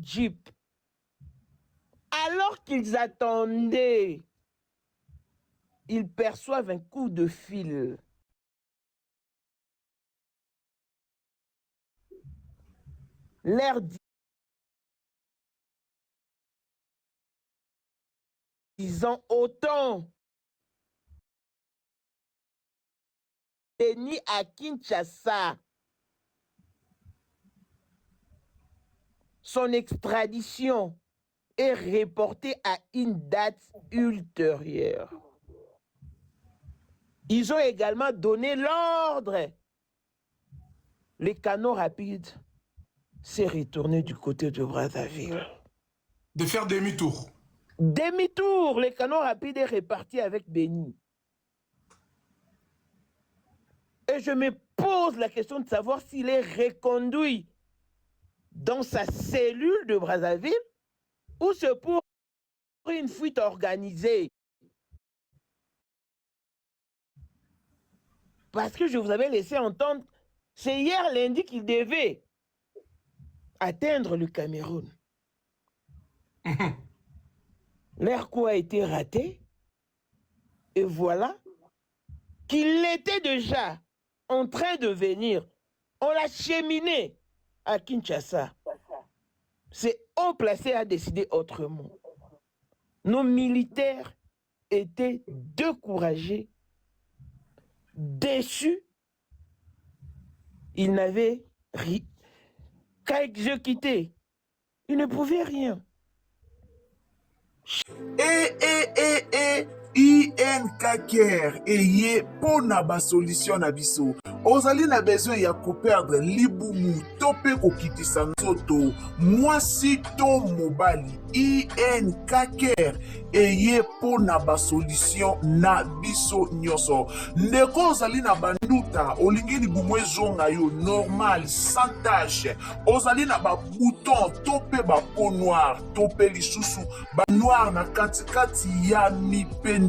jeep. Alors qu'ils attendaient, ils perçoivent un coup de fil. L'air disant autant. Béni à Kinshasa. Son extradition est reportée à une date ultérieure. Ils ont également donné l'ordre. Les canaux rapides s'est retourné du côté de Brazzaville. De faire demi-tour. Demi-tour, les canaux rapides est reparti avec Béni. Et je me pose la question de savoir s'il est reconduit dans sa cellule de Brazzaville ou c'est pour une fuite organisée. Parce que je vous avais laissé entendre, c'est hier lundi qu'il devait atteindre le Cameroun. Leur coup a été raté. Et voilà qu'il était déjà en train de venir. On l'a cheminé à Kinshasa. C'est haut placé à décider autrement. Nos militaires étaient découragés, déçus. Ils n'avaient qu'à exécuter. Ils ne pouvaient rien. INKKR eye pona ba solution na biso. Ozali na besoin ya koperdre libumu to pe kokitisa nzoto mwasi to mobali. INKKR eye pona ba solution na biso nyonso. Ndeko ozali na banduta olingi libumu ezonga yo normal sans tache. Ozali na ba bouton to pe ba peau noire to pe lisusu ba noir na katikati ya mipende.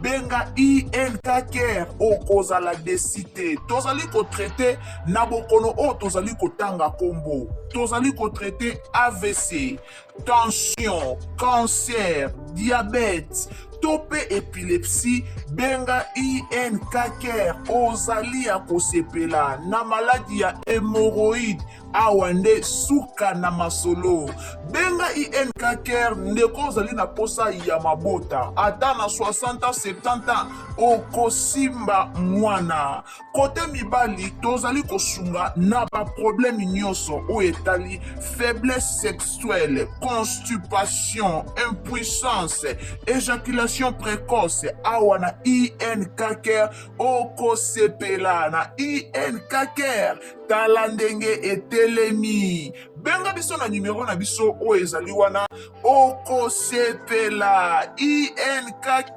Benga INKKR okozala desite. Tozali ko traité na bokono o tozali kotanga kombo. Tozali ko traité AVC, tension, cancer, diabète, tope épilepsie. Benga INKKR ozali ya kosepela na maladie ya hémorroïde awande suka na masolo. Benga INKKR ndeko ozali na posa ya mabota ata na 60 ans 70 ans okosimba mwana. Kote mibali tozali kosunga na ba problème nyonso o etali faiblesse sexuelle, constipation, impuissance, éjaculation précoce awana INKKR okosepela na INKKR tala ndenge etelemi. Benga biso na numéro na biso o ezali wana okosepela. INKKR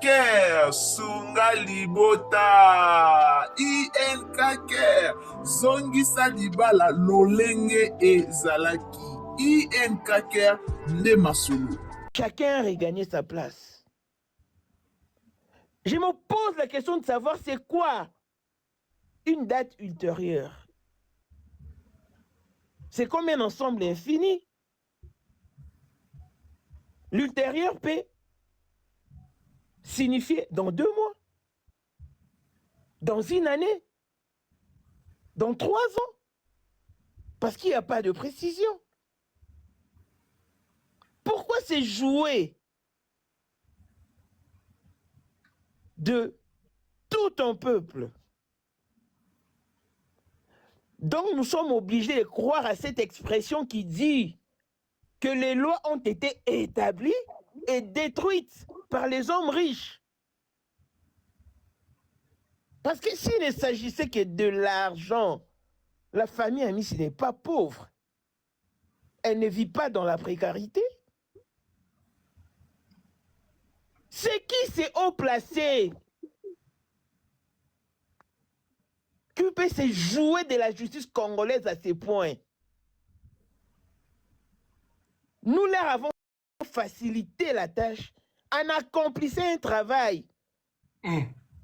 sunga libota. INKKR zongisa libala lolenge ezalaki. INKKR nde masolo. Chacun a regagné sa place. Je me pose la question de savoir c'est quoi une date ultérieure. C'est comme un ensemble infini. L'ultérieur peut signifier dans 2 mois, dans 1 année, dans 3 ans, parce qu'il n'y a pas de précision. Pourquoi c'est jouer de tout un peuple? Donc nous sommes obligés de croire à cette expression qui dit que les lois ont été établies et détruites par les hommes riches. Parce que s'il ne s'agissait que de l'argent, la famille Amissi n'est pas pauvre. Elle ne vit pas dans la précarité. C'est qui c'est haut placé qui peut se jouer de la justice congolaise à ces points? Nous leur avons facilité la tâche en accomplissant un travail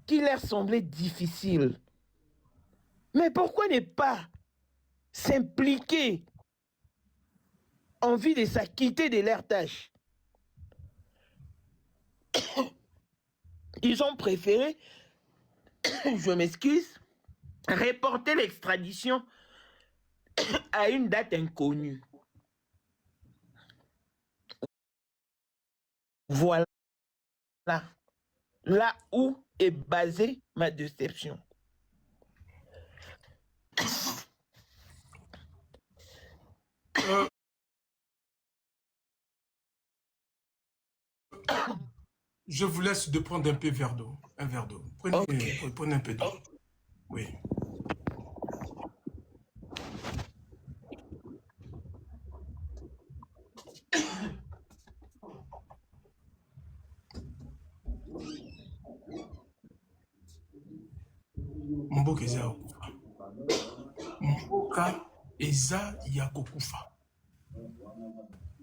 qui leur semblait difficile. Mais pourquoi ne pas s'impliquer envie de s'acquitter de leurs tâches. Ils ont préféré, je m'excuse, reporter l'extradition à une date inconnue. Voilà là où est basée ma déception. Je vous laisse de prendre un peu un verre d'eau. Prenez un peu d'eau. Oui. Mboka eza ya kokufa. Mboka eza ya kokufa.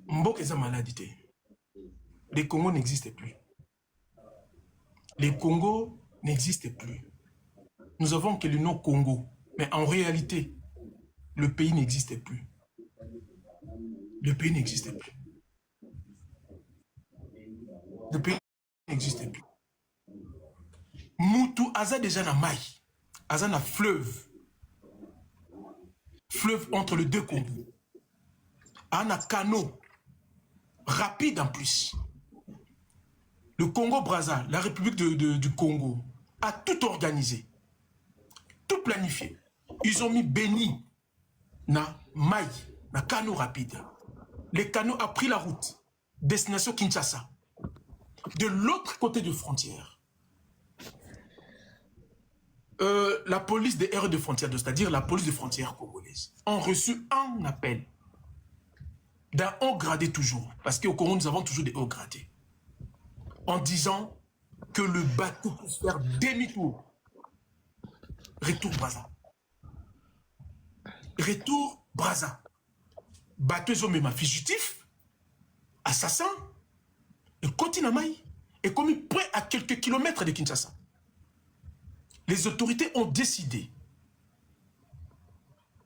Mboka eza maladie. Les Congos n'existent plus. Les Congos n'existent plus. Nous avons que le nom Congo, mais en réalité, le pays n'existe plus. Le pays n'existe plus. Le pays n'existe plus. Moutou aza déjà na mai, aza na fleuve. Fleuve entre les deux Congos. Un canot rapide en plus. Le Congo-Brazza, la République du Congo, a tout organisé, tout planifié. Ils ont mis Béni na maï, na canot rapide. Le canot a pris la route, destination Kinshasa. De l'autre côté de frontière, la police des aires de frontière, c'est-à-dire la police de frontière congolaise, ont reçu un appel d'un haut gradé toujours, parce qu'au Congo, nous avons toujours des hauts gradés, en disant que le bateau peut faire demi-tour. Retour Brazza. Retour Brazza. Bateau ils ont même fugitif, assassin, et continue à Maï, et comme près à quelques kilomètres de Kinshasa. Les autorités ont décidé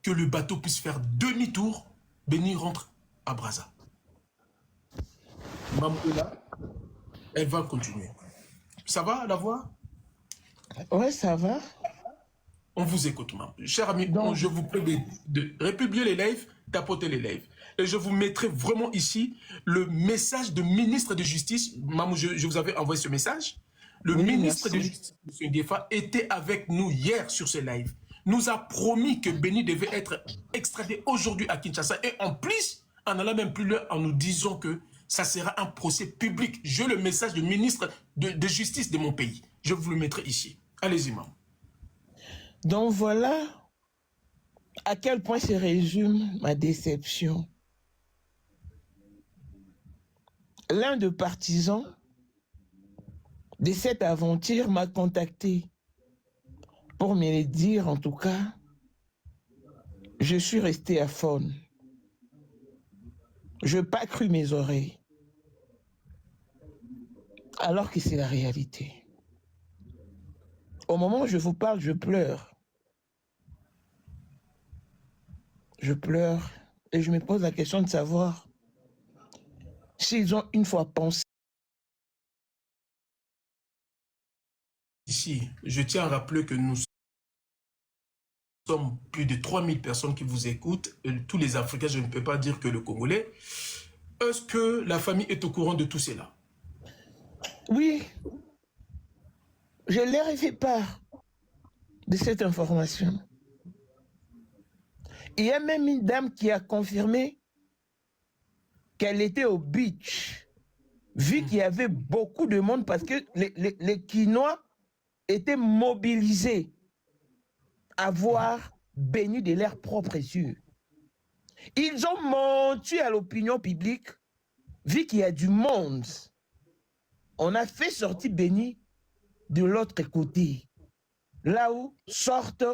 que le bateau puisse faire demi-tour, Béni rentre à Brazza. Mamoula, elle va continuer. Ça va, la voix? Ouais, ça va. On vous écoute, maman. Cher ami, je vous prie de republier les lives, tapoter les lives. Et je vous mettrai vraiment ici le message du ministre de Justice. Maman, je vous avais envoyé ce message. Le ministre de Justice, M. Ndiefa, était avec nous hier sur ce live. Nous a promis que Béni devait être extradé aujourd'hui à Kinshasa. Et en plus, en allant même plus loin, en nous disant que ça sera un procès public. J'ai le message du ministre de Justice de mon pays. Je vous le mettrai ici. Allez-y, maman. Donc voilà à quel point se résume ma déception. L'un des partisans de cette aventure m'a contacté pour me dire, en tout cas, je suis resté à faune. Je n'ai pas cru mes oreilles. Alors que c'est la réalité. Au moment où je vous parle, je pleure. Je pleure et je me pose la question de savoir s'ils ont une fois pensé. Ici, je tiens à rappeler que nous sommes plus de 3000 personnes qui vous écoutent. Tous les Africains, je ne peux pas dire que le Congolais. Est-ce que la famille est au courant de tout cela? Oui, je leur ai fait part de cette information. Il y a même une dame qui a confirmé qu'elle était au beach, vu qu'il y avait beaucoup de monde, parce que les Quinois étaient mobilisés à voir Béni de leurs propres yeux. Ils ont menti à l'opinion publique, vu qu'il y a du monde. On a fait sortir Béni de l'autre côté, là où sortent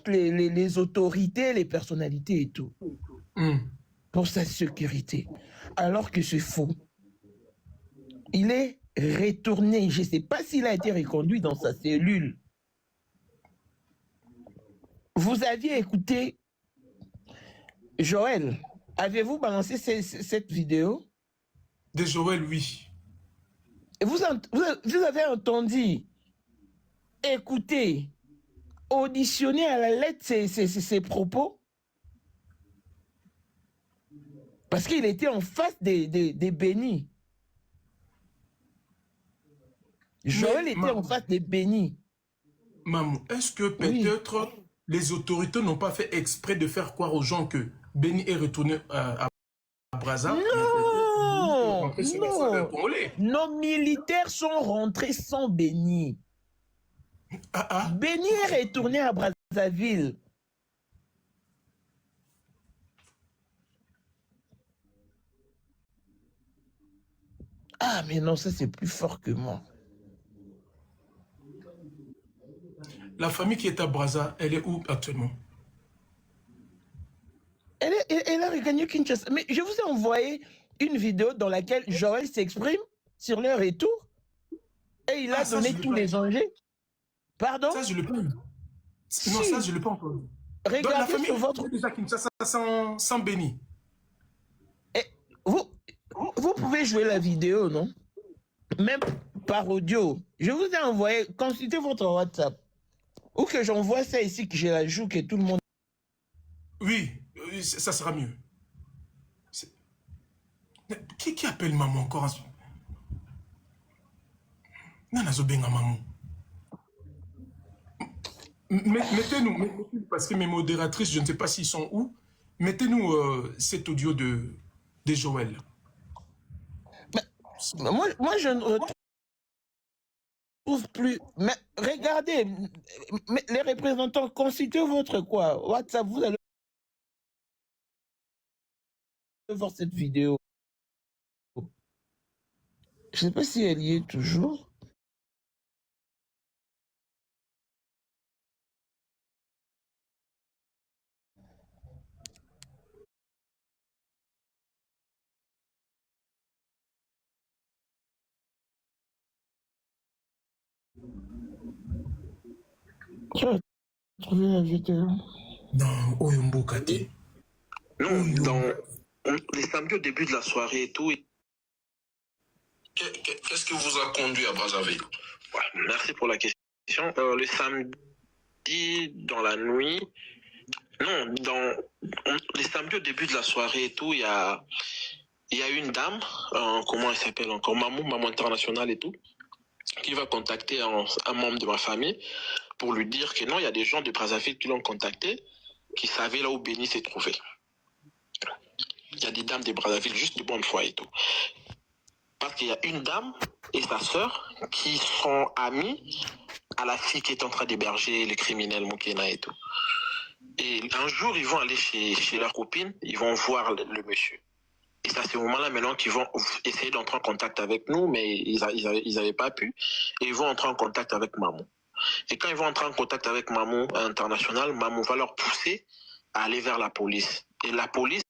les autorités, les personnalités et tout, pour sa sécurité. Alors que c'est faux. Il est retourné, je ne sais pas s'il a été reconduit dans sa cellule. Vous aviez écouté Joël, avez-vous balancé cette vidéo? De Joël, oui. Et vous avez entendu, écouté, auditionné à la lettre ses propos? Parce qu'il était en face des bénis. Joël était en face des bénis. Maman, est-ce que peut-être les autorités n'ont pas fait exprès de faire croire aux gens que Béni est retourné à Brazza? Non, non. Nos militaires sont rentrés sans Béni. Béni est retourné à Brazzaville. Ah, mais non, ça c'est plus fort que moi. La famille qui est à Brazza, elle est où actuellement? Elle a regagné Kinshasa. Mais je vous ai envoyé une vidéo dans laquelle Joël s'exprime sur leur retour et il a donné tous les enjeux. Pardon? Ça, je le peux. Si. Non, ça, je le peux entendu. Regardez donc, la famille sur votre... déjà Kinshasa sans Béni. Vous pouvez jouer la vidéo, non? Même par audio. Je vous ai envoyé, consultez votre WhatsApp. Ou que j'envoie ça ici, que je la joue, que tout le monde... Oui, ça sera mieux. Qui appelle maman encore? Nana Zobenga maman. Mettez-nous, parce que mes modératrices, je ne sais pas s'ils sont où, mettez-nous cet audio de Joël. Moi, je ne retrouve plus. Mais regardez, les représentants, consultez votre quoi? WhatsApp, vous allez voir cette vidéo. Je ne sais pas si elle y est toujours. Tu as trouvé la vidéo? Dans Oyombo Kate. Non, dans les samedis au début de la soirée et tout. Qu'est-ce qui vous a conduit à Brazzaville? Merci pour la question. Le samedi dans la nuit, non, dans les samedis au début de la soirée et tout, il y a une dame, comment elle s'appelle encore, Maman Internationale et tout, qui va contacter un membre de ma famille pour lui dire que non, il y a des gens de Brazzaville qui l'ont contacté, qui savaient là où Béni s'est trouvé. Il y a des dames de Brazzaville, juste de bonne foi et tout. Parce qu'il y a une dame et sa sœur qui sont amies à la fille qui est en train d'héberger les criminels Moukena et tout. Et un jour, ils vont aller chez leur copine, ils vont voir le monsieur. Et c'est à ce moment-là maintenant qu'ils vont essayer d'entrer en contact avec nous, mais ils n'avaient pas pu. Et ils vont entrer en contact avec Maman. Et quand ils vont entrer en contact avec Maman International, Maman va leur pousser à aller vers la police. Et la police,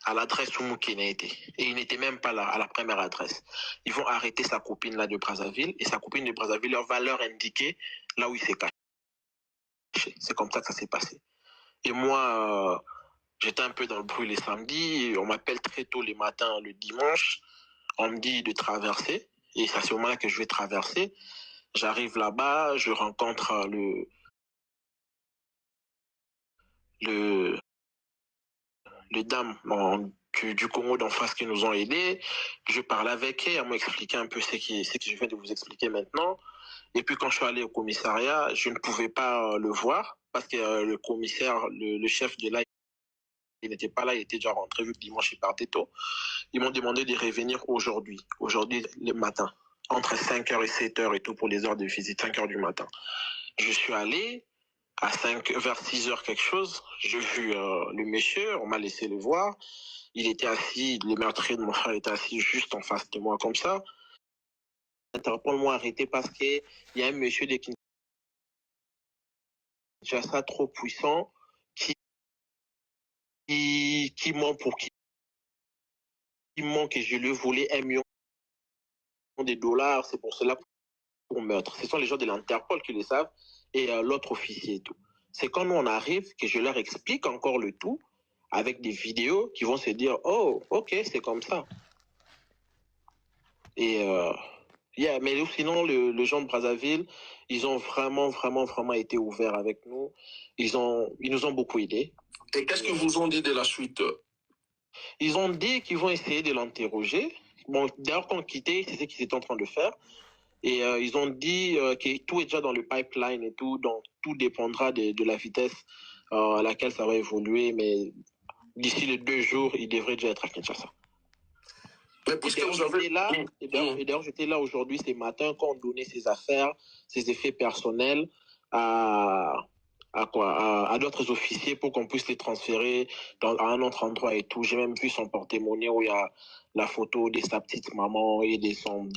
à l'adresse où Moukena était. Et il n'était même pas là, à la première adresse. Ils vont arrêter sa copine là de Brazzaville, et sa copine de Brazzaville va leur indiquer là où il s'est caché. C'est comme ça que ça s'est passé. Et moi, j'étais un peu dans le bruit les samedis, on m'appelle très tôt les matins, le dimanche, on me dit de traverser, et c'est à ce moment-là que je vais traverser. J'arrive là-bas, je rencontre les dames du Congo d'en face qui nous ont aidés. Je parle avec elles, elles m'ont expliqué un peu ce que je viens de vous expliquer maintenant. Et puis quand je suis allé au commissariat, je ne pouvais pas le voir parce que le commissaire, le chef de là, il n'était pas là, il était déjà rentré vu que dimanche il partait tôt. Ils m'ont demandé de revenir aujourd'hui le matin, entre 5h et 7h et tout pour les heures de visite, 5h du matin. Je suis allé, vers 6h quelque chose, j'ai vu le monsieur, on m'a laissé le voir. Il était assis, le meurtrier de mon frère était assis juste en face de moi comme ça. Interpol m'a arrêté parce qu'il y a un monsieur de Kinshasa trop puissant qui ment pour qui ment que je lui ai volé $1 million. C'est pour cela pour meurtre. Ce sont les gens de l'Interpol qui le savent et l'autre officier et tout. C'est quand nous on arrive que je leur explique encore le tout avec des vidéos qui vont se dire « Oh, ok, c'est comme ça. » Et mais sinon, les gens de Brazzaville, ils ont vraiment été ouverts avec nous. Ils nous ont beaucoup aidés. Et qu'est-ce qu'ils vous ont dit de la suite? Ils ont dit qu'ils vont essayer de l'interroger. Bon, d'ailleurs, quand on quittait, c'est ce qu'ils étaient en train de faire. Et ils ont dit que tout est déjà dans le pipeline et tout, donc tout dépendra de la vitesse à laquelle ça va évoluer. Mais d'ici les 2 jours, il devrait déjà être à Kinshasa. Mais puisque vous avez... Et d'ailleurs, j'étais là aujourd'hui, ce matin, quand on donnait ses affaires, ses effets personnels à d'autres officiers pour qu'on puisse les transférer à un autre endroit et tout. J'ai même vu son porte-monnaie où il y a la photo de sa petite maman et de son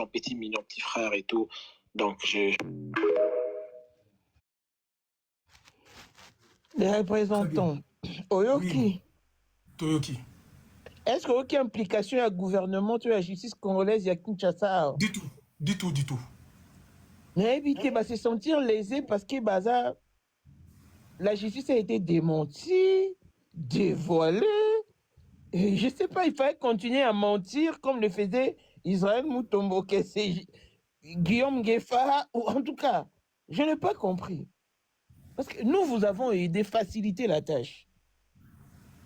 petit mignon petit frère et tout. Donc, Les représentants. Oyoki. Oui. Toyoki. Est-ce qu'il y a aucune implication à gouvernement de la justice congolaise à Kinshasa? Du tout. Mais éviter de se sentir lésé parce que la justice a été démentie, dévoilée. Et je ne sais pas, il fallait continuer à mentir comme le faisait Israël Mutombo, que c'est Guillaume Guefara, ou en tout cas, je n'ai pas compris. Parce que nous vous avons aidé, faciliter la tâche.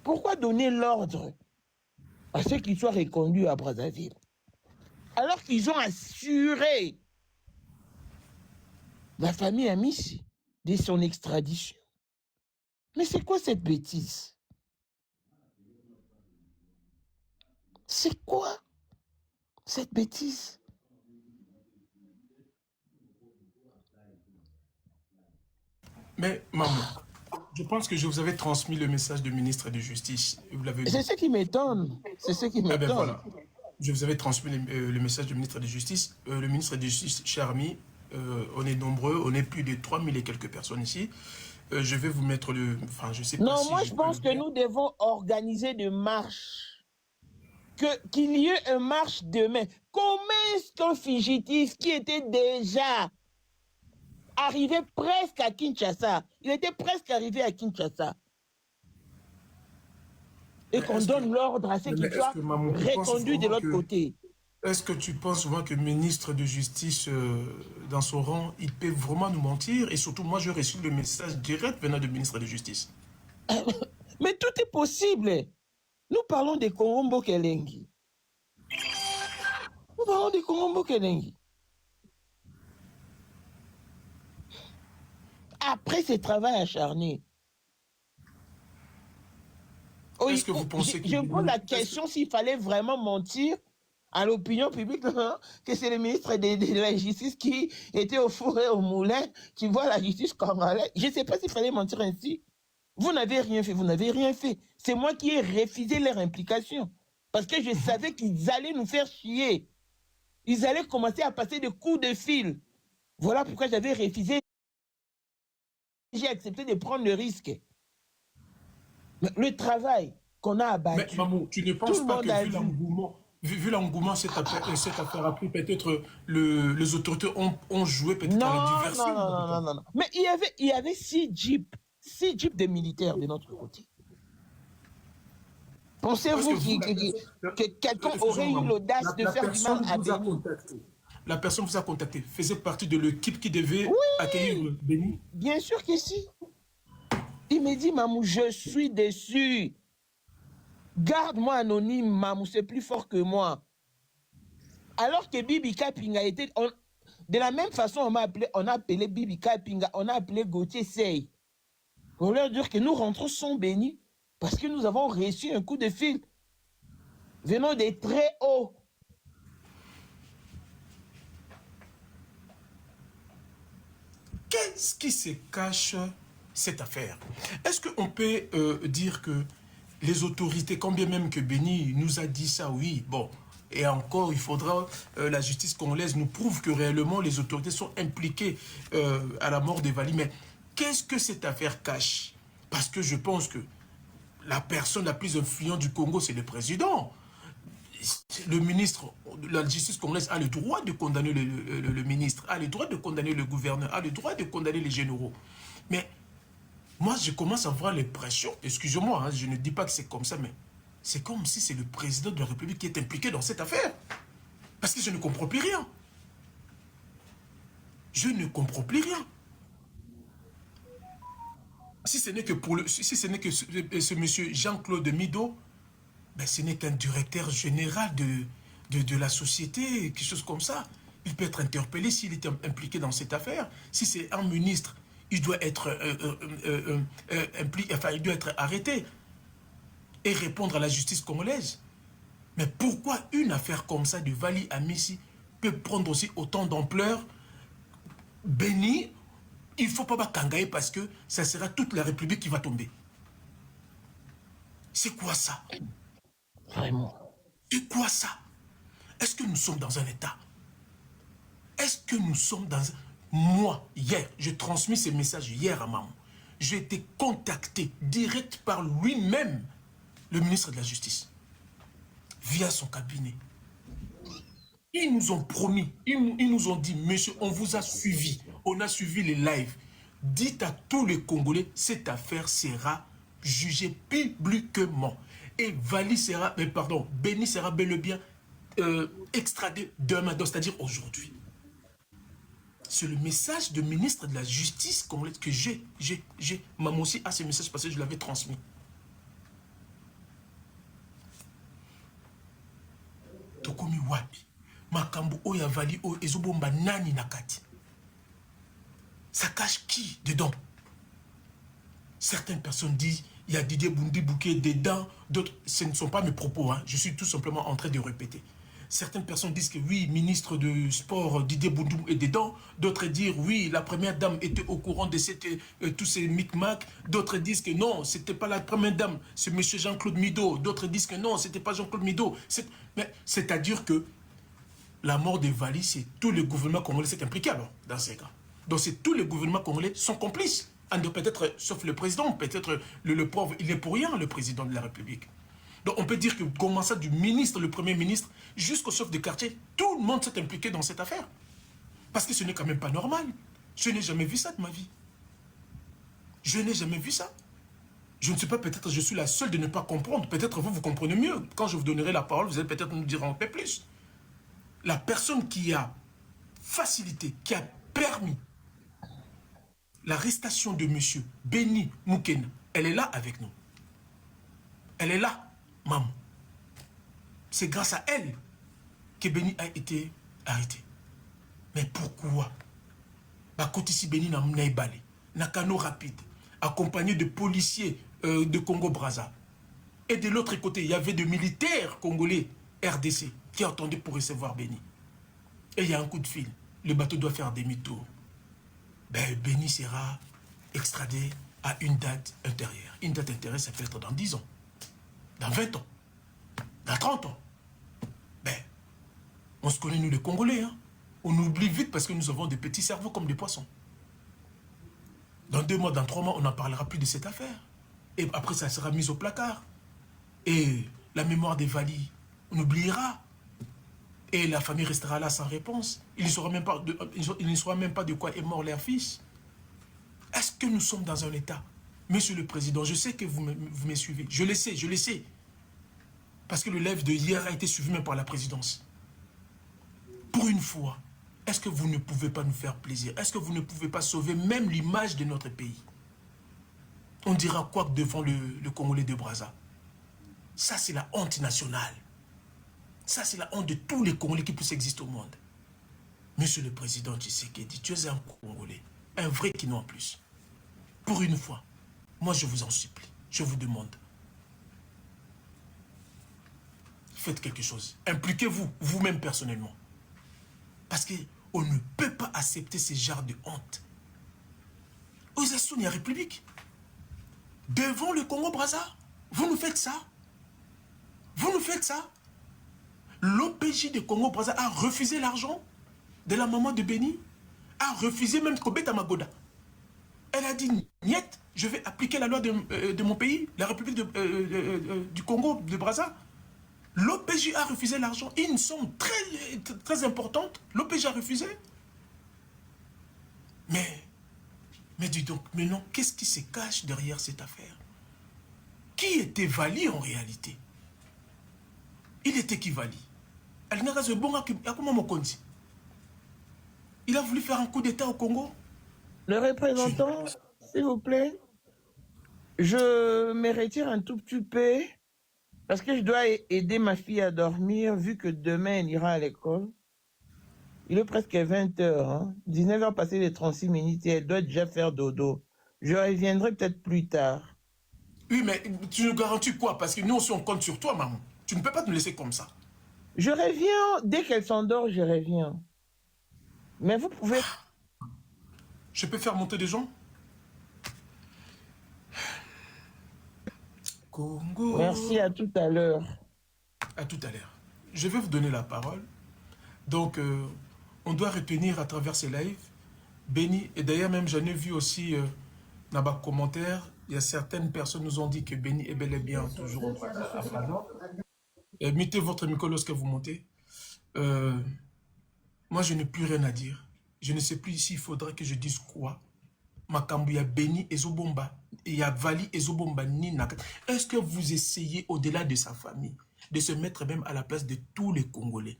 Pourquoi donner l'ordre à ceux qui soient reconduits à Brazzaville alors qu'ils ont assuré la famille Amissi de son extradition? Mais c'est quoi cette bêtise? C'est quoi cette bêtise? Mais, maman, je pense que je vous avais transmis le message du ministre de Justice. Vous l'avez dit. C'est ce qui m'étonne. C'est ce qui m'étonne. Eh ben voilà. Je vous avais transmis le message du ministre de Justice. Le ministre de Justice, cher ami, on est nombreux, on est plus de 3000 et quelques personnes ici. Je vais vous mettre le... Enfin, je sais pas non, si moi je pense que nous devons organiser des marches. Qu'il y ait une marche demain. Comment est-ce qu'un fugitif qui était déjà arrivé presque à Kinshasa, il était presque arrivé à Kinshasa, et qu'on donne l'ordre à ceux qui soient reconduits de l'autre côté? Est-ce que tu penses vraiment que le ministre de Justice, dans son rang, il peut vraiment nous mentir? Et surtout, moi, j'ai reçu le message direct venant du ministre de Justice. Mais tout est possible. Nous parlons de Kongombo Kelengi. Nous parlons de Kongombo Kelengi. Après ce travail acharné, est-ce que vous pensez je me pose la question s'il fallait vraiment mentir à l'opinion publique que c'est le ministre de la Justice qui était au four et au moulin, qui voit la justice congolaise. Je ne sais pas s'il fallait mentir ainsi. Vous n'avez rien fait, vous n'avez rien fait. C'est moi qui ai refusé leur implication. Parce que je savais qu'ils allaient nous faire chier. Ils allaient commencer à passer des coups de fil. Voilà pourquoi j'avais refusé. J'ai accepté de prendre le risque. Mais le travail qu'on a abattu... Mais maman, tu ne penses pas que vu l'engouement, cette affaire a pris peut-être les autorités ont joué peut-être à la diversion? Non. Mais il y avait 6 jeeps de militaires de notre côté. Pensez-vous que quelqu'un aurait eu l'audace de faire du mal à Béni? La personne vous a contacté, faisait partie de l'équipe qui devait accueillir Béni? Bien sûr que si. Il me dit, Mamou, je suis déçu. Garde-moi anonyme, Mamou, c'est plus fort que moi. Alors que Bibi Kapinga a été... de la même façon, on a appelé Bibi Kapinga, on a appelé Gauthier Sey. Pour leur dire que nous rentrons sans bénis parce que nous avons reçu un coup de fil venant de très haut. Qu'est-ce qui se cache cette affaire? Est-ce qu'on peut dire que les autorités, quand bien même que Béni nous a dit ça, oui, bon, et encore, il faudra, la justice congolaise nous prouve que réellement les autorités sont impliquées à la mort d'Evali. Mais qu'est-ce que cette affaire cache? Parce que je pense que la personne la plus influente du Congo, c'est le président. le ministre de la justice congolaise a le droit de condamner le ministre, a le droit de condamner le gouverneur, a le droit de condamner les généraux. Mais moi, je commence à voir les pressions. Excusez-moi, hein, je ne dis pas que c'est comme ça, mais c'est comme si c'est le président de la République qui est impliqué dans cette affaire. Parce que je ne comprends plus rien. Je ne comprends plus rien. Si ce n'est que ce monsieur Jean-Claude Mido, ben, ce n'est qu'un directeur général de la société, quelque chose comme ça. Il peut être interpellé s'il est impliqué dans cette affaire. Si c'est un ministre, il doit être impliqué, enfin, il doit être arrêté et répondre à la justice congolaise. Mais pourquoi une affaire comme ça de Vali Amissi peut prendre aussi autant d'ampleur? Béni, il ne faut pas kangaye parce que ça sera toute la République qui va tomber. C'est quoi ça? Vraiment. C'est quoi ça? Est-ce que nous sommes dans un état? Est-ce que nous sommes dans un... Moi, hier, j'ai transmis ces messages hier à maman. J'ai été contacté direct par lui-même, le ministre de la Justice, via son cabinet. Ils nous ont promis, ils nous ont dit, monsieur, on vous a suivi, on a suivi les lives. Dites à tous les Congolais, cette affaire sera jugée publiquement. Et Vali sera, Béni sera bel et bien extradé demain, c'est-à-dire aujourd'hui. C'est le message du ministre de la Justice congolaise que j'ai. Maman aussi a ce message parce que je l'avais transmis. Tokomi wapi. Makambo oya Vali o ezobomba nani nakati. Ça cache qui dedans? Certaines personnes disent il y a Didier Boundi-Bouquet dedans, d'autres, ce ne sont pas mes propos, hein. Je suis tout simplement en train de répéter. Certaines personnes disent que oui, ministre de sport Didier Boundou est dedans, d'autres disent oui, la première dame était au courant de tous ces micmacs, d'autres disent que non, c'était pas la première dame, c'est monsieur Jean-Claude Mido, d'autres disent que non, c'était pas Jean-Claude Mido. C'est-à-dire que la mort de Vali, c'est tous les gouvernements congolais qui sont impliqués alors, dans ces cas. Donc c'est tous les gouvernements congolais sont complices. Peut-être, sauf le président, peut-être le pauvre, il est pour rien, le président de la République. Donc on peut dire que, commençant du ministre, le premier ministre, jusqu'au chef de quartier, tout le monde s'est impliqué dans cette affaire. Parce que ce n'est quand même pas normal. Je n'ai jamais vu ça de ma vie. Je n'ai jamais vu ça. Je ne sais pas, peut-être je suis la seule de ne pas comprendre. Peut-être vous comprenez mieux. Quand je vous donnerai la parole, vous allez peut-être nous dire un peu plus. La personne qui a facilité, qui a permis l'arrestation de monsieur Béni Moukena, elle est là avec nous. Elle est là, maman. C'est grâce à elle que Béni a été arrêté. Mais pourquoi? Bakotisi Béni n'a balé, n'a canot rapide, accompagné de policiers de Congo-Brazza. Et de l'autre côté, il y avait des militaires congolais RDC qui attendaient pour recevoir Béni. Et il y a un coup de fil. Le bateau doit faire demi-tour. Ben, Béni sera extradé à une date intérieure. Une date intérieure, ça peut être dans 10 ans, dans 20 ans, dans 30 ans. Ben, on se connaît, nous les Congolais. Hein? On oublie vite parce que nous avons des petits cerveaux comme des poissons. Dans 2 mois, dans 3 mois, on n'en parlera plus de cette affaire. Et après, ça sera mis au placard. Et la mémoire des Vali, on oubliera. Et la famille restera là sans réponse. Il ne saura même pas de quoi est mort leur fils. Est-ce que nous sommes dans un état? Monsieur le Président, je sais que vous me suivez. Je le sais, je le sais. Parce que le live de hier a été suivi même par la présidence. Pour une fois, est-ce que vous ne pouvez pas nous faire plaisir? Est-ce que vous ne pouvez pas sauver même l'image de notre pays? On dira quoi devant le Congolais de Brazza? Ça, c'est la honte nationale. Ça, c'est la honte de tous les Congolais qui puissent exister au monde. Monsieur le Président Tshisekedi, tu es un Congolais, un vrai Kino en plus. Pour une fois, moi je vous en supplie, je vous demande. Faites quelque chose. Impliquez-vous, vous-même personnellement. Parce qu'on ne peut pas accepter ce genre de honte. Aux États-Unis, il y a République. Devant le Congo-Brazza, vous nous faites ça. Vous nous faites ça. L'OPJ de Congo-Brazza a refusé l'argent de la maman de Béni, a refusé même Kobeta Magoda. Elle a dit, niet, je vais appliquer la loi de mon pays, la République du Congo, de Brazza. L'OPJ a refusé l'argent. Une somme très importante. L'OPJ a refusé. Mais dis donc, mais non, qu'est-ce qui se cache derrière cette affaire? Qui était Vali en réalité? Il était qui Vali? Il a voulu faire un coup d'État au Congo? Le représentant, s'il vous plaît, je me retire un tout petit peu parce que je dois aider ma fille à dormir vu que demain elle ira à l'école. Il est presque 20 h, hein? 19 h passées les 36 minutes et elle doit déjà faire dodo. Je reviendrai peut-être plus tard. Oui, mais tu nous garantis quoi? Parce que nous aussi on compte sur toi, maman. Tu ne peux pas nous laisser comme ça. Je reviens, dès qu'elle s'endort, je reviens. Mais vous pouvez... Je peux faire monter des gens? Congo. Merci, à tout à l'heure. À tout à l'heure. Je vais vous donner la parole. Donc, on doit retenir à travers ces lives, Béni, et d'ailleurs même j'en ai vu aussi dans les commentaires, il y a certaines personnes nous ont dit que Béni est bel et bien toujours à faveur. Mettez votre micro lorsque vous montez. Moi, je n'ai plus rien à dire. Je ne sais plus s'il faudra que je dise quoi. Makambu, il y a Béni et Zobomba. Il y a Vali et Zobomba. Est-ce que vous essayez, au-delà de sa famille, de se mettre même à la place de tous les Congolais?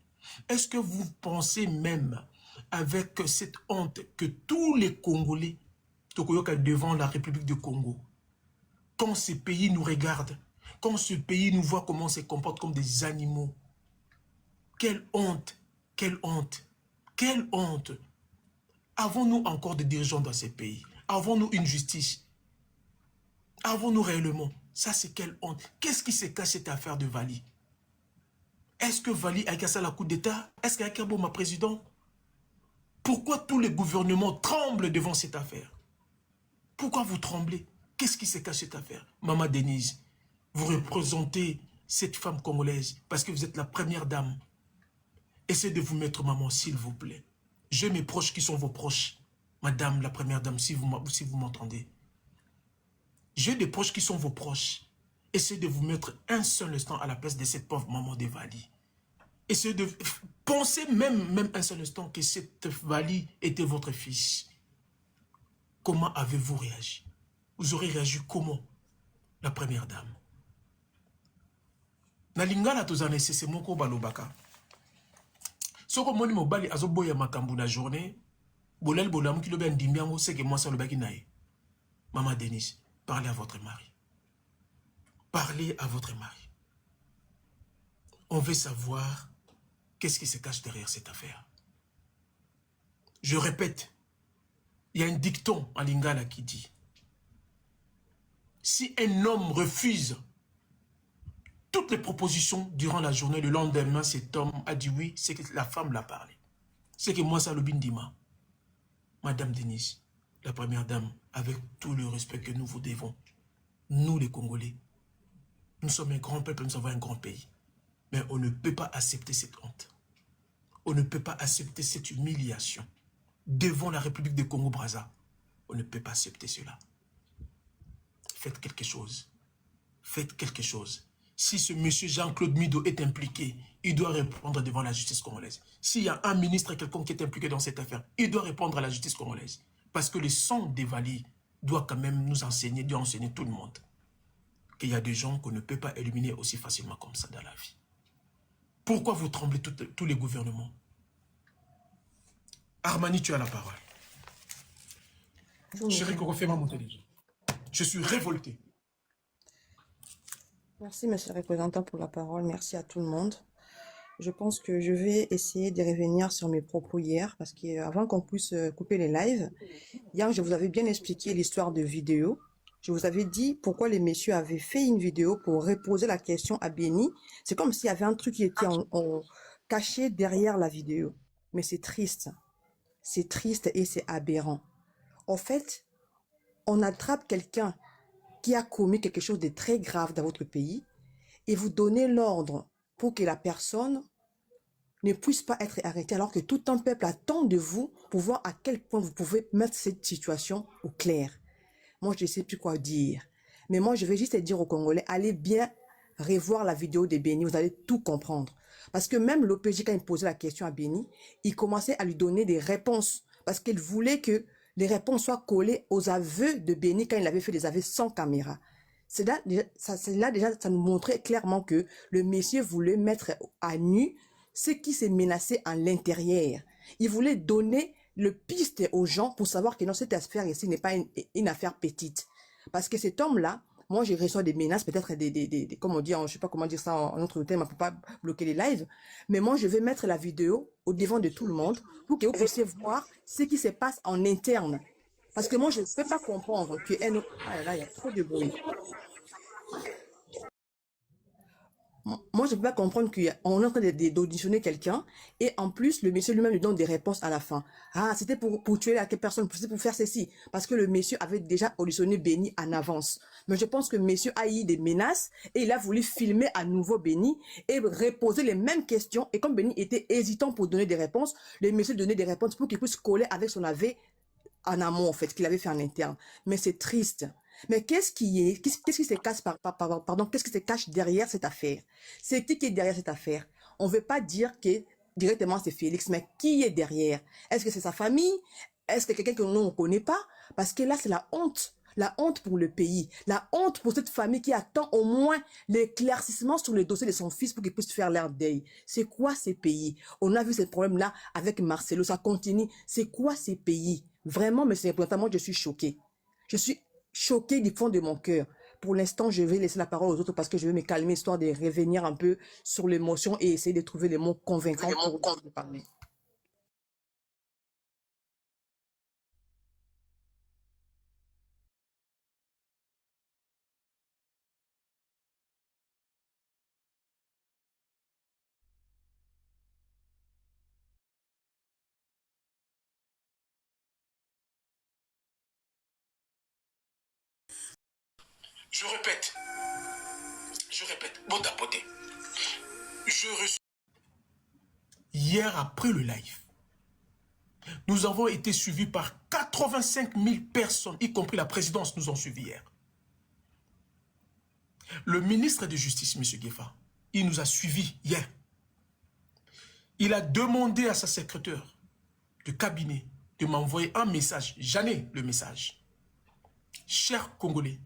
Est-ce que vous pensez même, avec cette honte, que tous les Congolais, devant la République du Congo, quand ce pays nous regarde, quand ce pays nous voit comment on se comporte comme des animaux, quelle honte, quelle honte, quelle honte. Avons-nous encore des dirigeants dans ces pays? Avons-nous une justice? Avons-nous réellement? Ça, c'est quelle honte. Qu'est-ce qui se cache cette affaire de Vali? Est-ce que Vali a cassé la coup d'État? Est-ce qu'il y a Kaboma président? Pourquoi tous les gouvernements tremblent devant cette affaire? Pourquoi vous tremblez? Qu'est-ce qui se cache cette affaire? Maman Denise, vous représentez cette femme congolaise parce que vous êtes la première dame. Essayez de vous mettre, maman, s'il vous plaît. J'ai mes proches qui sont vos proches. Madame la première dame, si vous m'entendez. J'ai des proches qui sont vos proches. Essayez de vous mettre un seul instant à la place de cette pauvre maman de Vali. Essayez de penser même un seul instant que cette Vali était votre fils. Comment avez-vous réagi? Vous aurez réagi comment, la première dame? Nalingala tozane sese moko balobaka. Soko moni mobali azoboya makambu na journée, bolel bolamu ki lobe ndimbiango seke mwasa lobaki nae. Maman Denise, parlez à votre mari. Parlez à votre mari. On veut savoir qu'est-ce qui se cache derrière cette affaire. Je répète, il y a un dicton en lingala qui dit: si un homme refuse toutes les propositions durant la journée, le lendemain, cet homme a dit oui, c'est que la femme l'a parlé. C'est que moi, ça le bindima. Madame Denise, la première dame, avec tout le respect que nous vous devons, nous les Congolais, nous sommes un grand peuple, nous avons un grand pays. Mais on ne peut pas accepter cette honte. On ne peut pas accepter cette humiliation devant la République du Congo-Brazza. On ne peut pas accepter cela. Faites quelque chose. Faites quelque chose. Si ce monsieur Jean-Claude Mido est impliqué, il doit répondre devant la justice congolaise. S'il y a un ministre quelconque qui est impliqué dans cette affaire, il doit répondre à la justice congolaise. Parce que le sang des Vali doit quand même nous enseigner, doit enseigner tout le monde qu'il y a des gens qu'on ne peut pas éliminer aussi facilement comme ça dans la vie. Pourquoi vous tremblez tous les gouvernements? Armani, tu as la parole. Chérie Koro, fais-moi monter les gens. Je suis révolté. Merci, monsieur le représentant, pour la parole. Merci à tout le monde. Je pense que je vais essayer de revenir sur mes propos hier, parce qu'avant qu'on puisse couper les lives, hier, je vous avais bien expliqué l'histoire de vidéo. Je vous avais dit pourquoi les messieurs avaient fait une vidéo pour reposer la question à Béni. C'est comme s'il y avait un truc qui était caché derrière la vidéo. Mais c'est triste. C'est triste et c'est aberrant. En fait, on attrape quelqu'un qui a commis quelque chose de très grave dans votre pays et vous donnez l'ordre pour que la personne ne puisse pas être arrêtée alors que tout un peuple attend de vous pour voir à quel point vous pouvez mettre cette situation au clair. Moi, je ne sais plus quoi dire. Mais moi, je vais juste dire aux Congolais, allez bien revoir la vidéo de Béni, vous allez tout comprendre. Parce que même l'OPJ, quand il posait la question à Béni, il commençait à lui donner des réponses. Parce qu'il voulait que les réponses soient collées aux aveux de Béni quand il avait fait des aveux sans caméra. C'est là, déjà, ça nous montrait clairement que le monsieur voulait mettre à nu ce qui s'est menacé à l'intérieur. Il voulait donner le piste aux gens pour savoir que non, cette affaire ici n'est pas une affaire petite. Parce que cet homme-là, moi, je reçois des menaces, peut-être comme on dit, je sais pas comment dire ça en autre terme, pour pas bloquer les lives. Mais moi, je vais mettre la vidéo au devant de tout le monde pour que vous puissiez voir ce qui se passe en interne. Parce que moi, je ne peux pas comprendre que... Ah là là, il y a trop de bruit. Moi, je ne peux pas comprendre qu'on est en train d'auditionner quelqu'un et en plus, le monsieur lui-même lui donne des réponses à la fin. Ah, c'était pour tuer la personne, c'était pour faire ceci. Parce que le monsieur avait déjà auditionné Béni en avance. Mais je pense que le monsieur a eu des menaces et il a voulu filmer à nouveau Béni et reposer les mêmes questions. Et comme Béni était hésitant pour donner des réponses, le monsieur donnait des réponses pour qu'il puisse coller avec son aveu en amont, en fait, qu'il avait fait en interne. Mais c'est triste. Mais qu'est-ce qui se cache qu'est-ce qui se cache derrière cette affaire? C'est qui est derrière cette affaire? On ne veut pas dire que directement c'est Félix, mais qui est derrière? Est-ce que c'est sa famille? Est-ce que quelqu'un que nous ne connaît pas? Parce que là, c'est la honte. La honte pour le pays, la honte pour cette famille qui attend au moins l'éclaircissement sur le dossier de son fils pour qu'il puisse faire leur deuil. C'est quoi ces pays? On a vu ces problèmes-là avec Marcelo, ça continue. C'est quoi ces pays? Vraiment, mais c'est important, moi je suis choquée. Je suis choquée du fond de mon cœur. Pour l'instant, je vais laisser la parole aux autres parce que je vais me calmer, histoire de revenir un peu sur l'émotion et essayer de trouver les mots convaincants pour parler. Je répète, bon tapoté. Hier, après le live, nous avons été suivis par 85 000 personnes, y compris la présidence, nous ont suivis hier. Le ministre de Justice, M. Gueffa, il nous a suivis hier. Il a demandé à sa secrétaire de cabinet de m'envoyer un message. J'en ai le message. Chers Congolais,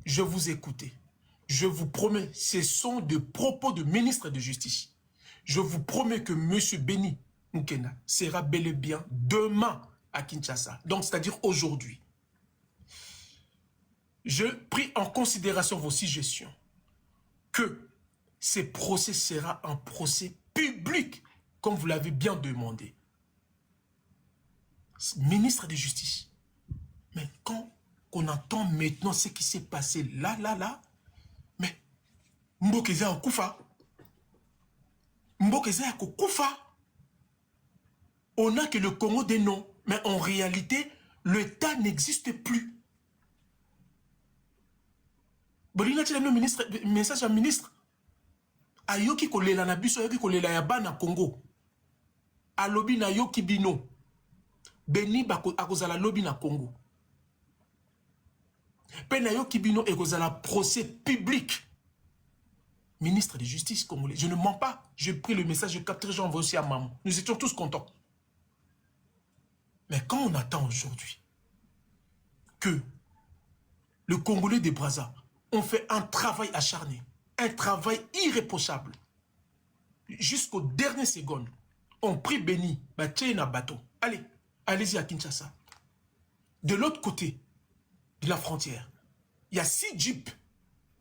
je vous écoute. Je vous promets, ce sont des propos de ministre de Justice. Je vous promets que M. Béni Nkena sera bel et bien demain à Kinshasa. Donc, c'est-à-dire aujourd'hui. Je prie en considération vos suggestions que ce procès sera un procès public, comme vous l'avez bien demandé. Ministre de Justice. Mais quand on entend maintenant ce qui s'est passé là, mais Mbokeza Okufa. Mbokeza Okufa. On n'a que le Congo des noms, mais en réalité, l'État n'existe plus. Bolina le ministre, message à ministre. Ayoki kolela na biso, ayoki kolela ya bana Congo. Alobi na yoki bino. Beni bako akozala lobi na Congo. Pena yoki bino ekozala procès public. Ministre de Justice congolais. Je ne mens pas. J'ai pris le message, je capterai, j'envoie aussi à maman. Nous étions tous contents. Mais quand on attend aujourd'hui que le Congolais de Brazza ont fait un travail acharné, un travail irréprochable, jusqu'aux dernières secondes, on prie Béni, na bateau. Allez, allez-y à Kinshasa. De l'autre côté de la frontière, il y a 6 jeeps,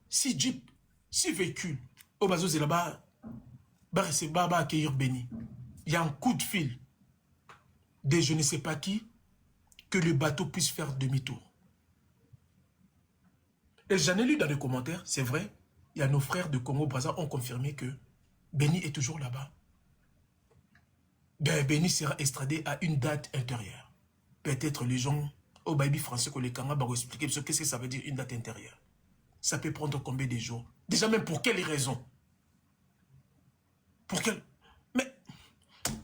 6 véhicules. Au bateau, c'est là-bas, va accueillir Béni. Il y a un coup de fil de je ne sais pas qui, que le bateau puisse faire demi-tour. Et j'en ai lu dans les commentaires, c'est vrai, il y a nos frères de Congo-Brazza ont confirmé que Béni est toujours là-bas. Ben, Béni sera extradé à une date intérieure. Peut-être les gens au baby français que les Kanga vont expliquer qu'est-ce que ça veut dire une date intérieure. Ça peut prendre combien de jours? Déjà même pour quelles raisons? Pour quelle... Mais,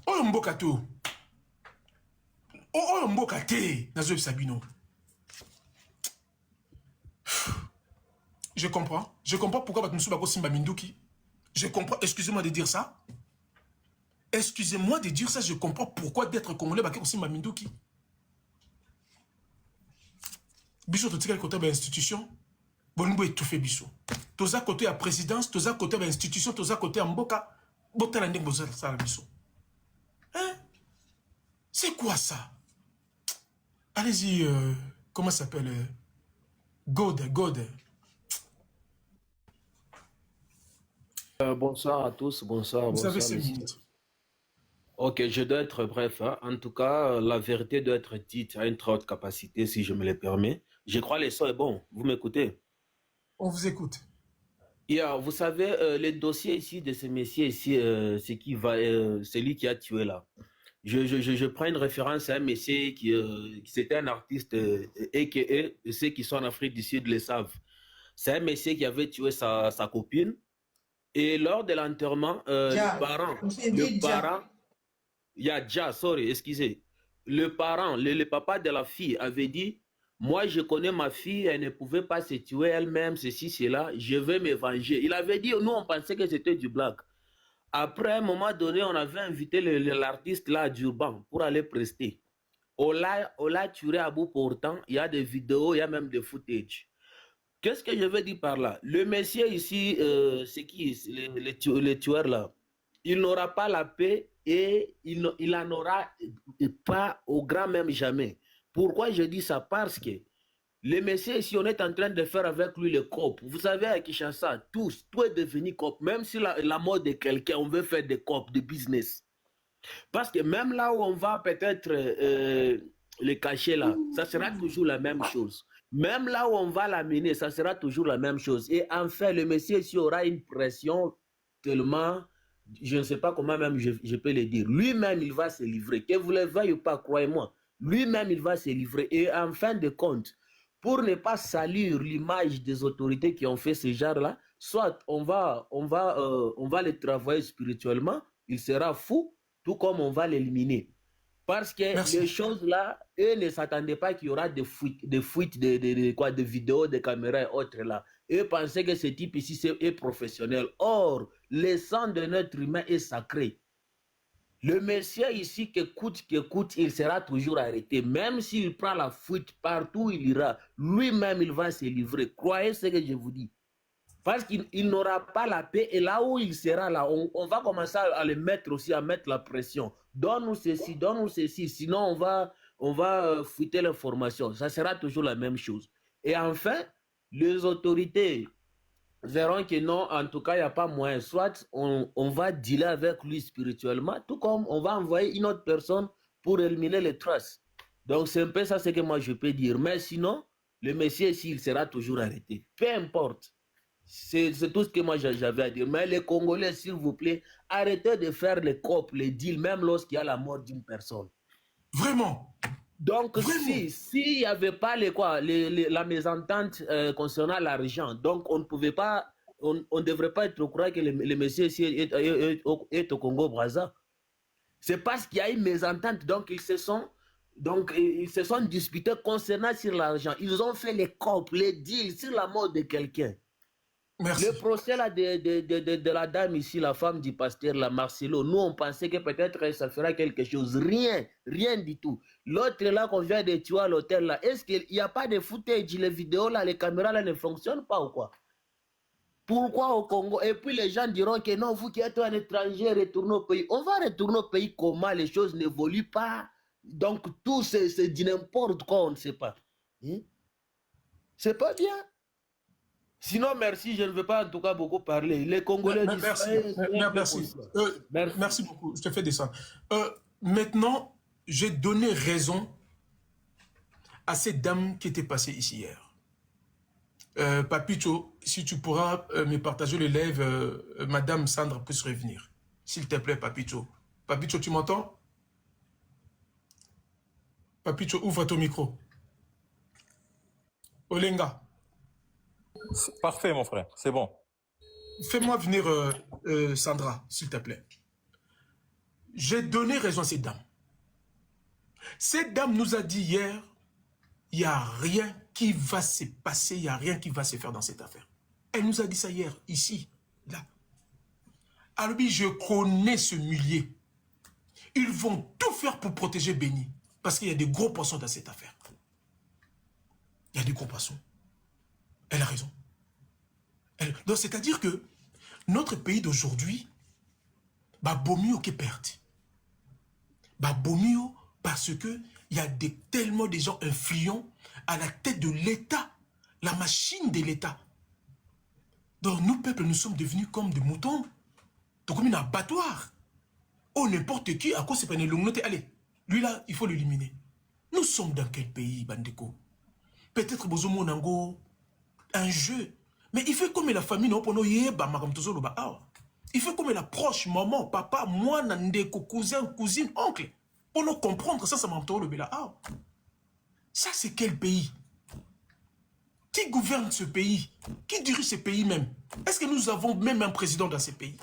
oh Mbokato, oh Mbokate, Nazo Sabino. Je comprends. Je comprends pourquoi Batmoussou Bako Simba Minduki. Je comprends. Excusez-moi de dire ça. Excusez-moi de dire ça. Je comprends pourquoi d'être Congolais Bako Simba Minduki. Bissot, tu as côté de l'institution. Bongo étouffé Bissot. Tu as côté à présidence. Tu as côté de l'institution. Tu as côté à Mboka. Botalandé Boza ça Bissot. Hein? C'est quoi ça? Allez-y. Comment ça s'appelle? God. Bonsoir à tous, bonsoir, Vous avez bonsoir 5 messieurs. minutes. Ok, je dois être bref, hein. En tout cas, la vérité doit être dite à une très haute capacité, si je me le permets. Je crois que le son est bon, vous m'écoutez? On vous écoute. Vous savez, le dossier ici de ce monsieur ici, c'est lui qui a tué là. Je prends une référence à un monsieur qui c'était un artiste, a.k.a. ceux qui sont en Afrique du Sud le savent. C'est un monsieur qui avait tué sa copine. Et lors de l'enterrement, Ja. le parent, il y a déjà, sorry, excusez. Le parent, le papa de la fille avait dit, moi je connais ma fille, elle ne pouvait pas se tuer elle-même, ceci, cela, je vais me venger. Il avait dit, nous on pensait que c'était du blague. Après, à un moment donné, on avait invité l'artiste là d'Urban pour aller prester. On l'a tué à bout portant, il y a des vidéos, il y a même des footage. Qu'est-ce que je veux dire par là? Le monsieur ici, c'est qui? Le tueur là. Il n'aura pas la paix et il n'en aura pas au grand même jamais. Pourquoi je dis ça? Parce que le monsieur ici, on est en train de faire avec lui le COP. Vous savez, à Kinshasa, tout est devenu COP. Même si la mort de quelqu'un, on veut faire des COP, de business. Parce que même là où on va peut-être le cacher là, ça sera toujours la même chose. Même là où on va l'amener, ça sera toujours la même chose. Et enfin, le monsieur ici aura une pression tellement, je ne sais pas comment même je peux le dire. Lui-même, il va se livrer. Que vous le veuillez ou pas, croyez-moi. Lui-même, il va se livrer. Et en fin de compte, pour ne pas salir l'image des autorités qui ont fait ce genre-là, soit on va le travailler spirituellement, il sera fou, tout comme on va l'éliminer. Parce que Merci. les choses là, eux ne s'attendaient pas qu'il y aura des fuites de vidéos, de caméras et autres là. Eux pensaient que ce type ici est professionnel. Or, le sang de notre humain est sacré. Le monsieur ici qui écoute, il sera toujours arrêté. Même s'il prend la fuite partout où il ira, lui-même il va se livrer. Croyez ce que je vous dis. Parce qu'il n'aura pas la paix et là où il sera là, on va commencer à le mettre aussi, à mettre la pression. Donne-nous ceci, sinon on va fuiter l'information. Ça sera toujours la même chose. Et enfin, les autorités verront que non, en tout cas, il n'y a pas moyen. Soit on va dealer avec lui spirituellement, tout comme on va envoyer une autre personne pour éliminer les traces. Donc c'est un peu ça ce que moi je peux dire. Mais sinon, le monsieur ici, il sera toujours arrêté. Peu importe. C'est tout ce que moi j'avais à dire. Mais les Congolais, s'il vous plaît, arrêtez de faire les copes, les deals, même lorsqu'il y a la mort d'une personne. Vraiment. Donc, Vraiment. s'il n'y avait pas la mésentente concernant l'argent, donc on ne pouvait pas, on ne devrait pas être au courant que le monsieur ici est au Congo-Brazza. C'est parce qu'il y a une mésentente, donc ils se sont disputés concernant sur l'argent. Ils ont fait les copes, les deals sur la mort de quelqu'un. Merci. Le procès là, de la dame ici, la femme du pasteur, la Marcelo, nous on pensait que peut-être ça fera quelque chose. Rien du tout. L'autre là qu'on vient de tuer à l'hôtel là, est-ce qu'il n'y a pas de footage, les vidéos là, les caméras là ne fonctionnent pas ou quoi? Pourquoi au Congo? Et puis les gens diront que non, vous qui êtes un étranger, retournez au pays. On va retourner au pays comment? Les choses n'évoluent pas. Donc tout c'est du n'importe quoi, on ne sait pas. C'est pas bien. Sinon, merci, je ne veux pas en tout cas beaucoup parler. Les Congolais disent... Merci beaucoup, je te fais descendre. Maintenant, j'ai donné raison à cette dame qui était passée ici hier. Papito, si tu pourras me partager le live, Madame Sandra puisse revenir. S'il te plaît, Papito. Papito, tu m'entends? Papito, ouvre ton micro. Olenga. Parfait, mon frère, c'est bon. Fais-moi venir Sandra, s'il te plaît. J'ai donné raison à cette dame. Cette dame nous a dit hier, il n'y a rien qui va se passer, il n'y a rien qui va se faire dans cette affaire. Elle nous a dit ça hier, ici, là. Alors, je connais ce millier. Ils vont tout faire pour protéger Béni. Parce qu'il y a des gros poissons dans cette affaire. Il y a des gros poissons. Elle a raison. Donc, c'est-à-dire que notre pays d'aujourd'hui, bah, bomio qui perd. Bah, bomio parce que il y a tellement de gens influents à la tête de l'État, la machine de l'État. Donc, nous, peuple, nous sommes devenus comme des moutons. Donc, comme un abattoir. Oh, n'importe qui, à cause c'est pas une longue note. Allez, lui là, il faut l'éliminer. Nous sommes dans quel pays, Bandeko? Peut-être Bozomo Nango, un jeu. Mais il fait comme la famille, non, pour nous, il fait comme la proche, maman, papa, moi, Nandeko, cousin, cousine, oncle. Pour nous comprendre, ça m'a entendu le bela. Ça, c'est quel pays? Qui gouverne ce pays? Qui dirige ce pays même? Est-ce que nous avons même un président dans ce pays?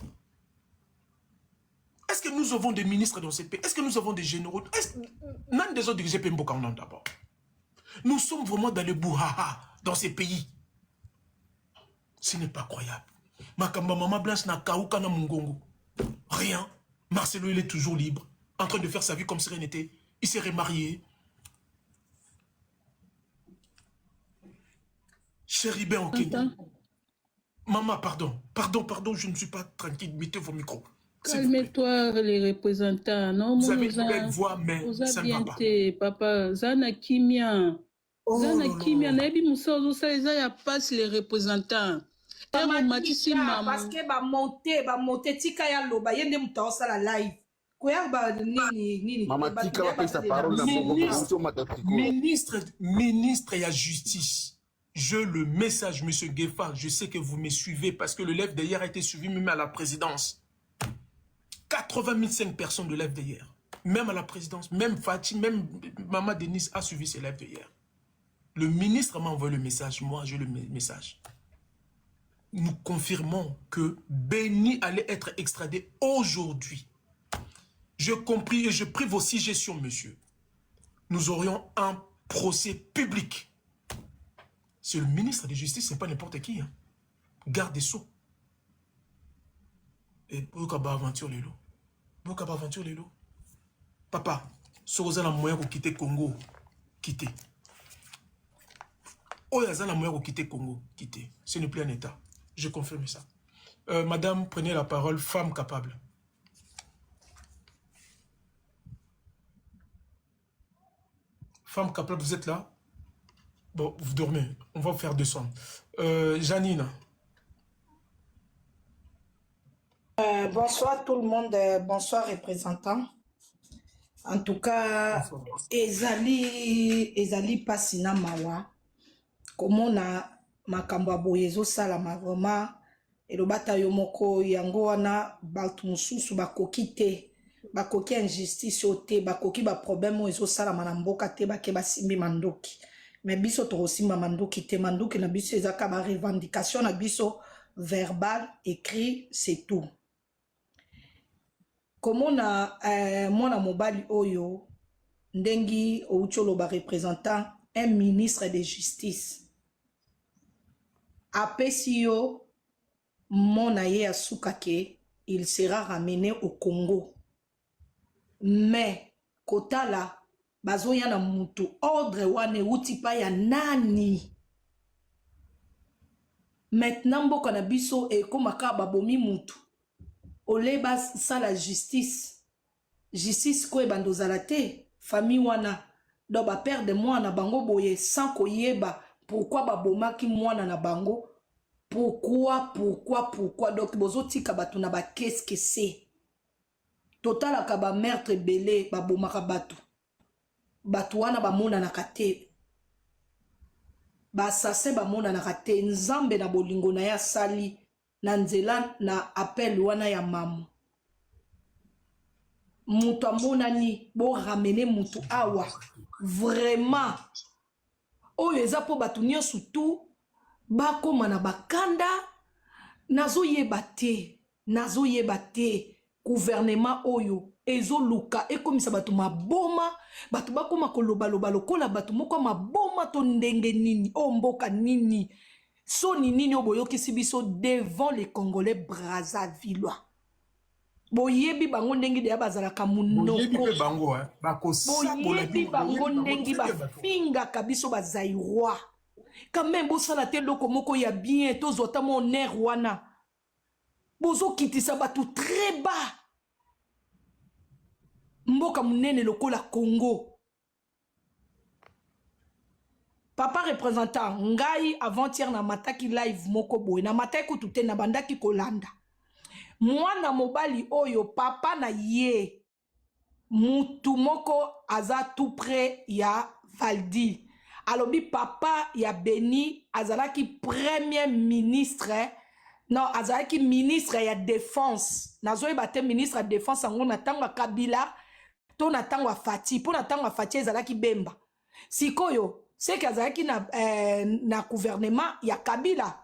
Est-ce que nous avons des ministres dans ce pays? Est-ce que nous avons des généraux? Même des autres dirigés d'abord. Nous sommes vraiment dans le bouhaha dans ces pays. Ce n'est pas croyable. Makamba Maman Blanche n'a kaouka na mungongo. Rien. Marcelo, il est toujours libre, en train de faire sa vie comme sérénité. Il s'est remarié. Chéribin au Kenya. Maman, pardon, je ne suis pas tranquille. Mettez vos micros. Calmez-toi, les représentants. Non, vous avez une belle voix, mais ça ne va pas. Papa, Zana Kimia. Zana Kimia, Nabi Moussa, ça y a passe les représentants. Parce que ba monter tika ya loba yende mutao sala live. Maman tika va payer sa parole ministre et la justice. Je le message, monsieur Gueffa, je sais que vous me suivez parce que le live d'hier a été suivi même à la présidence. 80 500 personnes de live d'hier. Même à la présidence, même Fatih, même Maman Denise a suivi ces lives d'hier. Le ministre m'a envoyé le message, moi j'ai le message. Nous confirmons que Béni allait être extradé aujourd'hui. Je compris et je prie vos suggestions, monsieur. Nous aurions un procès public. C'est le ministre de la Justice, ce n'est pas n'importe qui. Hein. Garde des Sceaux. Et Bokaba aventure les lots. Bokaba aventure les lots. Papa, si vous avez un moyen pour quitter Congo, quittez. Oh, il y a un moyen pour quitter Congo, quittez. Ce n'est plus un État. Je confirme ça. Madame, prenez la parole, femme capable. Femme capable, vous êtes là? Bon, vous dormez. On va faire 200. Janine. Bonsoir tout le monde. Bonsoir représentant. En tout cas, Ezali Passina Mawa. Comme on a makambo aboyezo salama vraiment elobata yo moko yango wana batu mususu bakoki te bakoki injustice ote bakoki ba problème ezo salama na mboka te bake basimbi mandoki mais biso tokosimba mandoki te mandoki na biso ezaka ba revendication na biso verbal écrit c'est tout comment na mwana mobali oyo ndengi oucholo ba représentant un ministre de justice Apesio, mon aïe Soukake, il sera ramené au Congo. Mais, Kotala, bazoya na mutu, ordre wane utipa ya nani. Maintenant, boko na biso e komaka babomi mutu. Oleba sa la justice. Justice kwe bandozala te. Famille wana, do ba père de moi na bango boye sans koyeba. Pourquoi babomaki mwana na bango? Pourquoi? Donc, bozotika batu na ba qu'est-ce que c'est? Total akaba meurtre belé babomaka batu. Batu wana bamona na kate. Ba assassin bamona na kate. Nzambe na bolingo na ya sali. Na nzela na appel wana ya mamu. Mutu amona ni bo ramener mutu awa. Vraiment. Oyo eza po batu nyonso tu bakoma na bakanda nazoyeba te gouvernement oyo ezoluka ekomisa batu maboma batu bakoma koloba loba lokola batu moko maboma to ndenge nini o mboka nini soni nini oboyokisi biso devant les Congolais Brazzavillois. Boyebi bango ndengi deya bazalaka munoko. Boyebi bango boyebi bango ndengi bafinga kabiso bazairoi. Quand même bosala te loko moko ya bien tozota mo ner wana. Bozo kitisa batu très bas. Mboka munene lokola Congo. Papa représentant, ngai avant-hier na mataki live moko boy, na mataki kutute na bandaki kolanda. Mwana mobali oyo papa na ye, mutu moko aza tout près ya Valdi. Alobi papa ya Beni azalaki premier ministre, non azalaki ministre ya défense. Nazoye bate ministre ya défense ango na tanga Kabila, to na tanga Fati, po na tanga Fati azalaki Bemba. Sikoyo, c'est que azalaki na gouvernement ya Kabila.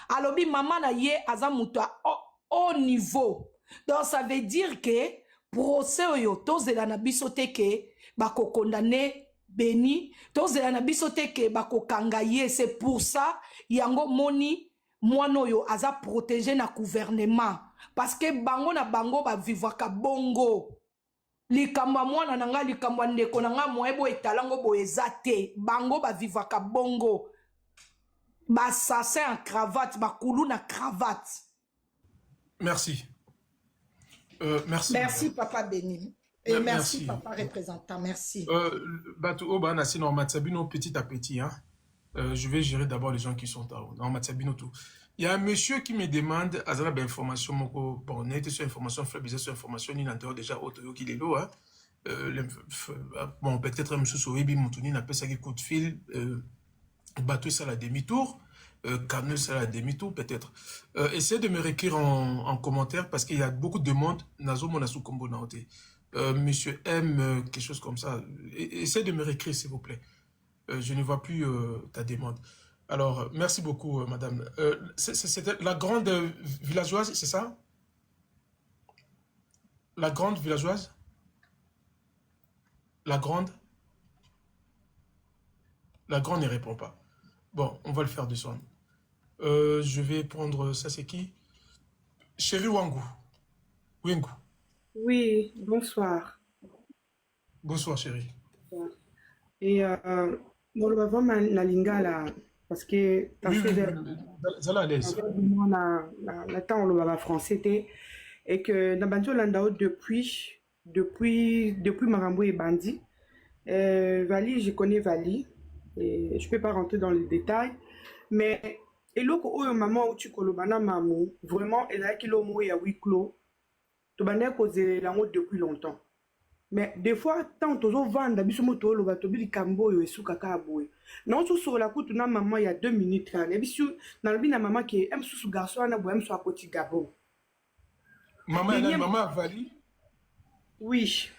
Alobi mama na ye aza mutu au niveau. Donc ça veut dire que procès oyo tozela na biso te ke bako condamné Beni, tozela na biso te ke bako kangaye. C'est pour ça yango moni mwano yo aza protégé na gouvernement parce que bango na bango ba vivaka bongo. Likamba mwana nanga likamba ndeko nanga moebo etalango boezate bango ba vivaka bongo. Ba assassin en cravate, ba koulou na cravate. Merci. Merci. Merci, Papa Béni. Et merci, Papa représentant. Merci. Petit à petit. Hein. Je vais gérer d'abord les gens qui sont dans Matsabino tout. Il y a un monsieur qui me demande, Azala information, bon, net sur information, faible sur information, il y a déjà auto qui est là. Bon, peut-être un monsieur Soebi Moutouni n'a pas ça qui coup de fil, bateau ça la demi-tour. Carneux ça la demi-tour peut-être. Essayez de me réécrire en commentaire parce qu'il y a beaucoup de demandes. Nazo Monasu Kombo Naote. Monsieur M, quelque chose comme ça. Essayez de me réécrire s'il vous plaît. Je ne vois plus ta demande. Alors, merci beaucoup madame. C'était la grande villageoise, c'est ça? La grande villageoise? La grande ne répond pas. Bon, on va le faire de son. Je vais prendre, ça c'est qui? Chéri Wangou. Wangou. Oui, bonsoir. Bonsoir chéri. Et bon, le bavon na lingala parce que ça à l'aise. La temps le bava français et que na banjo landao depuis Marambo et Bandi. Vali, je connais Vali. Et je ne peux pas rentrer dans les détails, mais et l'autre maman où tu kolobana mamou vraiment elle a kilo mou ya huis clos to bana causé lango depuis longtemps, mais des fois tant tozo vanda biso moto lo bato bi kambo yo esuka ka boy non so sur la kutu na maman il y a 2 minutes là et biso na lobi na maman qui aime sous garçon na boem so akoti gabo maman Vali. Oui.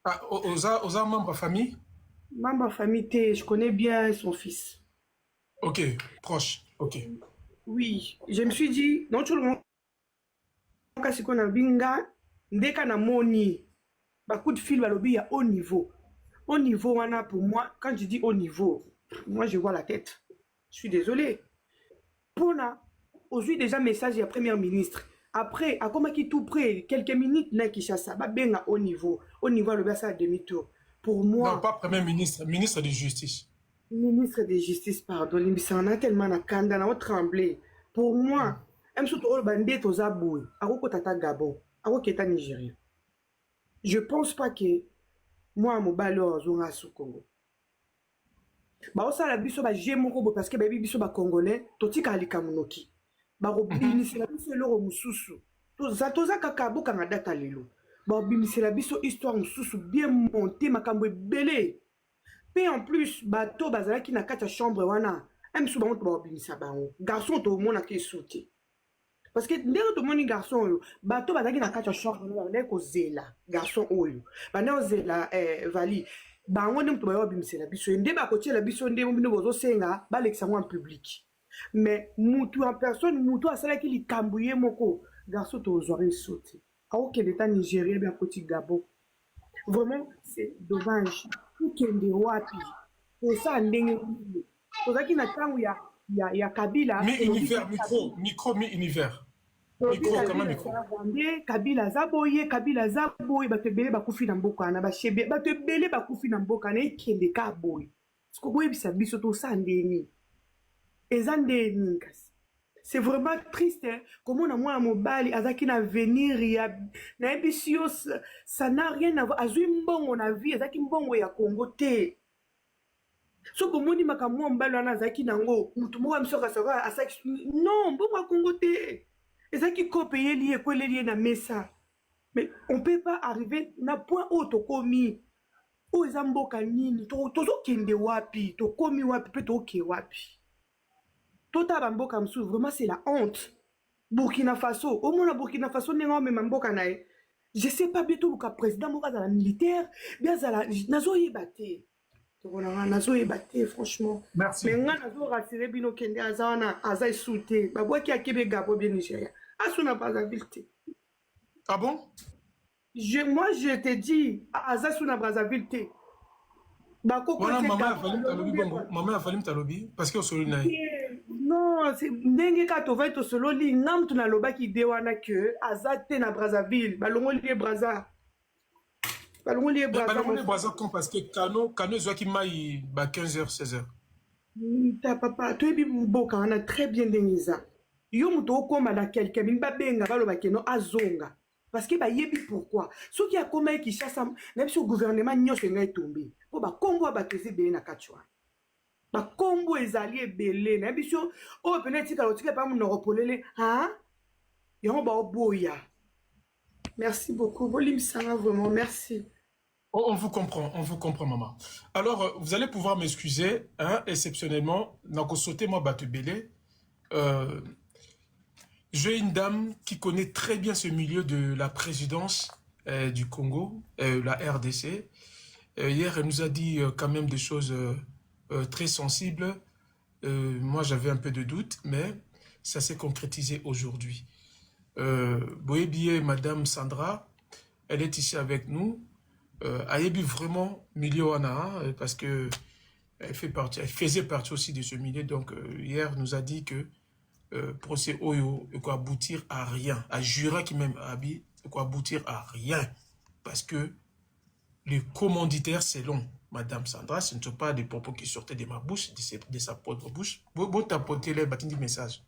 Ah, aux membres famille. Membre famille, je connais bien son fils. Ok, proche, ok. Oui, je me suis dit, non, tout le monde, quand on a binga, dès qu'on a moni, coup de fil, il y a haut niveau. Haut niveau, pour moi, quand je dis haut niveau, moi je vois la tête. Je suis désolé. Pour là, aujourd'hui déjà message de la première ministre. Après, à comment qui tout près, quelques minutes, là qui chasse, bah bien à haut niveau. Haut niveau, le bas à demi-tour. Pour moi... Non, pas Premier ministre, ministre de Justice. Ministre de Justice, pardon. Il a tellement de candidats, on tremblé. Pour moi, je pense pas que moi, mon ballon, je suis au Congo. Bah, ça, la biso, bah, j'ai mon robot parce que, bah, biso, bah, congolais, toti ka alikamunoki. Bah, c'est la biso, l'euro mususu. Toza kakabo, kanadata lelo. Bon, c'est la biso histoire sous bien montée, ma cambo belé. Puis en plus, bateau bazala qui n'a qu'à ta chambre wana. Aime souvent bon bimisa bango. Garçon to mon a qui sauté. Parce que dès que mon garçon bateau bazala qui n'a qu'à ta chambre wana ko zela. Garçon oyo. Bana zela Vali. Bango nem to ba bimisa la biso ndé ba ko la biso ndé mo bino bozo senga ba l'examen en public. Mais mutu en personne mutu asala qui li kambouye moko. Garçon to ozori sauté. Alors que l'État nigérien bien côté Gabon. Vraiment, c'est dommage. Tout qui est de wapi. Pour ça, pour ça qu'il n'a pas où il y a y a Kabila. Mais univers, micro, mais univers. Micro, quand même, micro. Kabila Zaboye, bato ebele bakufi na mboka na bashebe, bato ebele bakufi na mboka na ekende ka boye. Siko boyebisa biso tosala ndeni. Eza ndeni kasi. C'est vraiment triste, hein? Comment on a moi mobile, azaki na venir ya na ebisio, ça n'a rien à voir. Azui mbongo na vie, azaki mbongo ya Congo te. So komoni makamwa mbalo na azaki nango, mutu moko amsoka saka asaki non, mbongo ya Congo te. Ezaki ko payer lié ko lié na mesa. Mais on peut pas arriver na point auto komi. O ezamboka nini? Tozo kende wapi? To komi wapi pe to ke wapi? Tota bamboka msu, vraiment c'est la honte. Burkina Faso, au moins la Burkina Faso n'est pas même mboka nae. Je sais pas bientôt le président mboka za la militaire, bien za la nazo yebate. Nazo yebate franchement. Merci. Mais nga nazo rassurer bino kende azana azai souté. Ba boki akebe gabo bien Nigeria. Asuna Brazzaville. Ah bon? Moi je te dis azasuna Brazzaville. Voilà, maman a fallu talobi parce que au non, c'est ndenge ka to vai to solo li ngam tu na loba ki de wana que azate na Brazzaville, balongo li Brazza. Balongo li Brazza quand parce que Kano zo ki mai ba 15h 16h. Ta papa, to ebi mboka wana très bien deniza. Yo muto okoma na quelqu'un mimba benga baloba ke no azonga. Parce que ba yebi pourquoi. Ceux qui a commis qui chasse même si le gouvernement nyonso ngai tomber. Po ba Congo ba tezi be na kachwa. Ba Congo ezali ebele na biso o peut-être ka lotika pa mu ropolele hein. Yo ba oboya. Merci beaucoup. Bolim Sanga vraiment merci. On vous comprend maman. Alors vous allez pouvoir m'excuser hein, exceptionnellement nako sauter moi batebele j'ai une dame qui connaît très bien ce milieu de la présidence du Congo, la RDC. Hier, elle nous a dit quand même des choses très sensibles. Moi, j'avais un peu de doute, mais ça s'est concrétisé aujourd'hui. Boébié, Madame Sandra, elle est ici avec nous. Ayebi vraiment milieu parce que elle faisait partie aussi de ce milieu. Donc, hier, nous a dit que procès Oyo quoi aboutir à rien, à Jura qui même habite quoi aboutir à rien parce que les commanditaires c'est long. Madame Sandra, ce ne sont pas des propos qui sortaient de ma bouche, de sa propre bouche. Bon tapoter les bâtiments du message.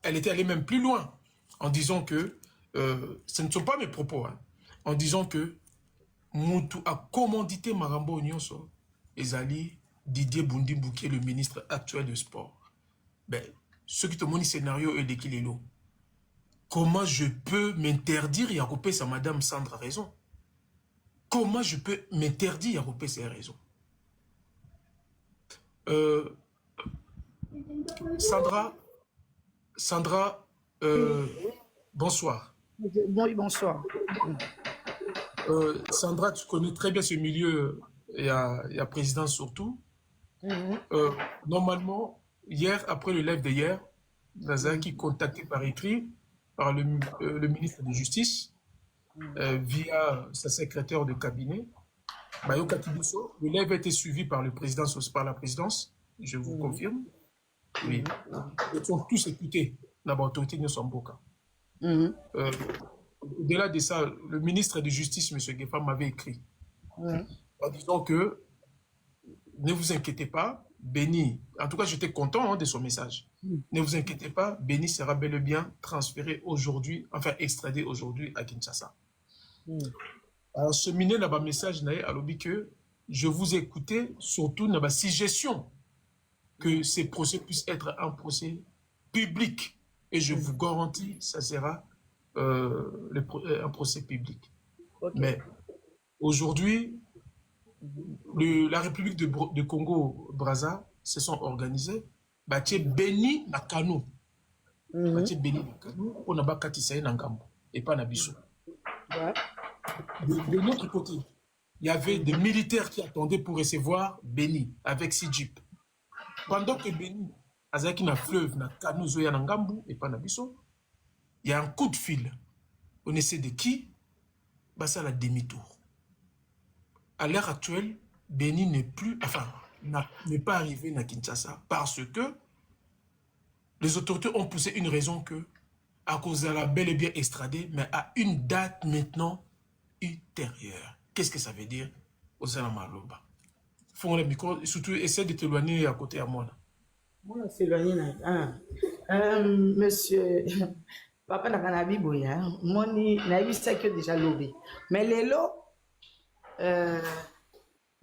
Elle était allée même plus loin en disant que ce ne sont pas mes propos hein, en disant que Moutou a commandité Marambo Nyonso Ezali Didier Bundimbu qui est le ministre actuel du sport. Ben, ce qui te montre le scénario est l'équilibre. Comment je peux m'interdire à couper sa Madame Sandra raison? Comment je peux m'interdire à couper ses raisons? Sandra, bonsoir. Oui, bonsoir. Sandra, tu connais très bien ce milieu et à présidence surtout. Normalement, hier, après le live d'hier, Nazaki contacté par écrit par le ministre de Justice via sa secrétaire de cabinet. Bayo Katibuso. Le live a été suivi par la présidence, je vous confirme. Oui. Ils sont tous écoutés dans l'autorité de Somboka. Au-delà de ça, le ministre de Justice, M. Gefa, m'avait écrit en disant que ne vous inquiétez pas, Béni, en tout cas j'étais content hein, de son message. Ne vous inquiétez pas, Béni sera bel et bien transféré aujourd'hui, enfin extradé aujourd'hui à Kinshasa. Alors ce miné n'a pas message à l'objet que je vous écoutais surtout dans la suggestion que ces procès puissent être un procès public et je vous garantis ça sera un procès public. Mais aujourd'hui la République de Congo-Brazza se sont organisés. Batie Béni na Kano. Batie Béni na Kano. On a pas Katisaï Nangambo. Et pas Nabiso. De notre côté, il y avait des militaires qui attendaient pour recevoir Béni avec 6 jeeps. Pendant que Béni, Azaki na fleuve, na Kano, Zoya Nangambo, et pas Nabiso, il y a un coup de fil. On essaie de qui? Bah, ça la demi-tour. À l'heure actuelle, Béni n'est plus, enfin, n'est pas arrivé à Kinshasa parce que les autorités ont poussé une raison que, à cause de la bel et bien extradée, mais à une date maintenant ultérieure. Qu'est-ce que ça veut dire? Osana Maloba. Faut le micro, surtout essaie de t'éloigner à côté à moi. Moi, s'éloigner. Monsieur, papa n'a pas d'avis, boya. Moi, n'a vu ça que déjà lobé. Mais les lots,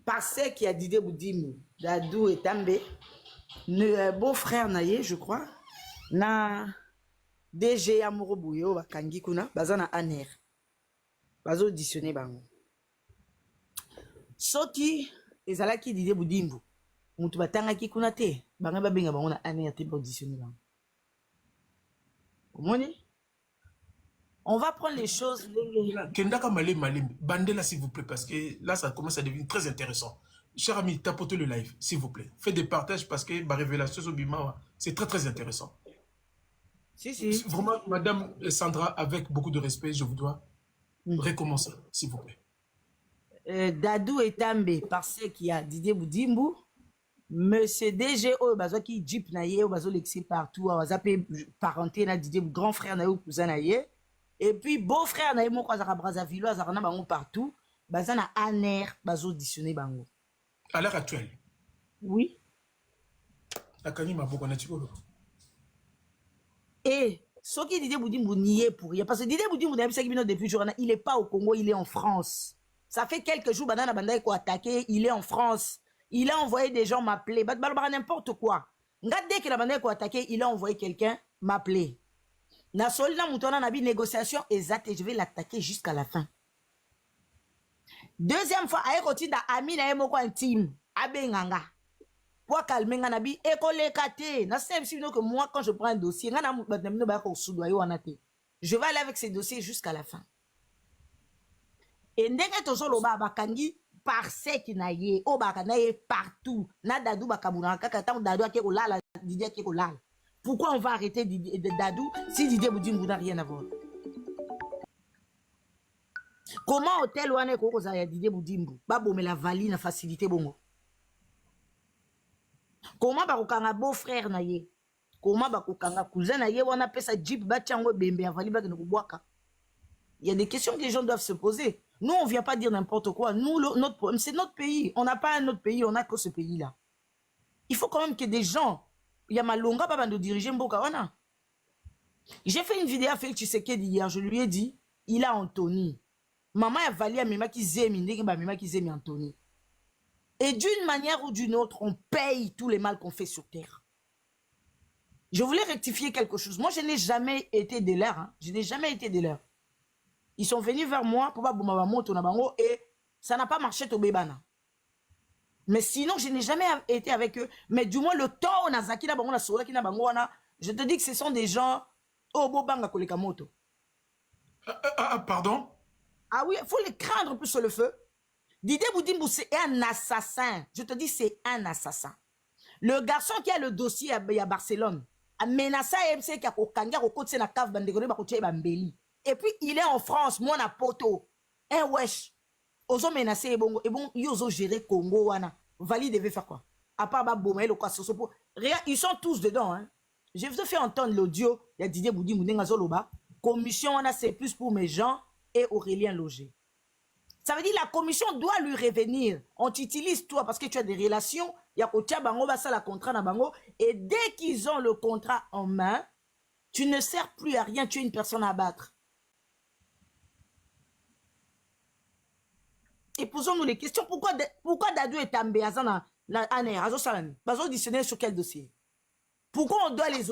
passé qui a dit Boudimou, Dadou et També, beau-frère Naye, je crois, na DG Amuro Bouyo, Bakangi Kuna, Bazana Aner, Bazo auditionné Bango. Soki, les ala qui dit Boudimou, Moutou Batanga qui Kuna te, Banga Babinga Bango na Aner te auditionné Bango. On va prendre les choses. Kendaka Malé, bandez-la s'il vous plaît, parce que là, ça commence à devenir très intéressant. Cher ami, tapotez le live, s'il vous plaît. Faites des partages parce que ma révélation sur Bima, c'est très, très intéressant. Si. Vraiment, Madame Sandra, avec beaucoup de respect, je vous dois recommencer, s'il vous plaît. Dadou et També, parce qu'il y a Didier Boudimbu, Monsieur DG, bazo qui Jeep naye, bazo l'exé partout, zappé parenté na Didier, grand frère naye ou cousin naye. Et puis beau-frère naye, mon quoi, Brazzaville, azarana bango partout, bazana aner, bazo auditionné bango. À l'heure actuelle? Oui. Akani Maboko Natiko. Et ce qui Didier Boudimbu nié pour rien, parce que Didier Boudimbu depuis jour, il n'est pas au Congo, il est en France. Ça fait quelques jours, Banana Bandaï ko attaqué, il est en France. Il a envoyé des gens m'appeler. N'importe quoi. Dès que la bande a attaqué, il a envoyé quelqu'un m'appeler. Na solina moutona na bi négociation exacte et je vais l'attaquer jusqu'à la fin. Deuxième fois, aye koti da ami na yemo kwa intime. Abe nganga. Pour calmer ngana bi école kate. Na c'est si que moi quand je prends un dossier, ngana mutna ba ko soudoyo wanate. Je vais aller avec ces dossiers jusqu'à la fin. Et ndenge tozo loba bakangi parce qui naye o baka naye partout na Dadou bakabuna kaka tant Dadou ake ko lala Didier ake ko lala. Pourquoi on va arrêter Dadou si Didier Boudimbu n'a rien à voir? Comment hôtel wane ko za ya Didier Boudimbu ba bomela vali na facilité bongo? Comment ba kokanga beau-frère naye? Comment ba kokanga cousin naye wana pesa jeep ba tiango bembe ya vali ba ke no kubwaka? Il y a des questions que les gens doivent se poser. Nous, on ne vient pas dire n'importe quoi. Nous, c'est notre pays. On n'a pas un autre pays, on n'a que ce pays-là. Il faut quand même que des gens... Il y a Malonga, pas de diriger Mboka. J'ai fait une vidéo à Félix Tshisekedi hier. Je lui ai dit, il a Anthony. Maman a valé à Mima qui zémi Anthony. Et d'une manière ou d'une autre, on paye tous les mal qu'on fait sur terre. Je voulais rectifier quelque chose. Moi, je n'ai jamais été de l'air. Hein. Je n'ai jamais été de l'air. Ils sont venus vers moi pour et ça n'a pas marché au bébana. Mais sinon, je n'ai jamais été avec eux. Mais du moins, le temps on a zaki na bango na sola ki na bango wana, je te dis que ce sont des gens au bobanga koleka moto. Pardon? Ah oui, il faut les craindre plus sur le feu. Didier Boudimbu, c'est un assassin. Je te dis, c'est un assassin. Le garçon qui a le dossier à Barcelone a menacé MC qui a kokanga au côté na cave bandegone ba kotie bambeli. Et puis, il est en France, moi, na poto. Un wesh. Ozo menacé, et bon, ils ont géré Congo, wana. Vali devait faire quoi? À part Baboma et le Kwassosopo. Ils sont tous dedans, hein. Je vous ai fait entendre l'audio. Il y a Didier Boudimbu, Nengazoloba. Commission, wana, c'est plus pour mes gens et Aurélien Logé. Ça veut dire la commission doit lui revenir. On t'utilise toi parce que tu as des relations. Il y a Kotia Bango, ça la contrat na Bango. Et dès qu'ils ont le contrat en main, tu ne sers plus à rien. Tu es une personne à battre. Et posons-nous les questions. Pourquoi Dadou est També Azana la Aner Azo Salami Bazo auditionné sur quel dossier? Pourquoi on doit les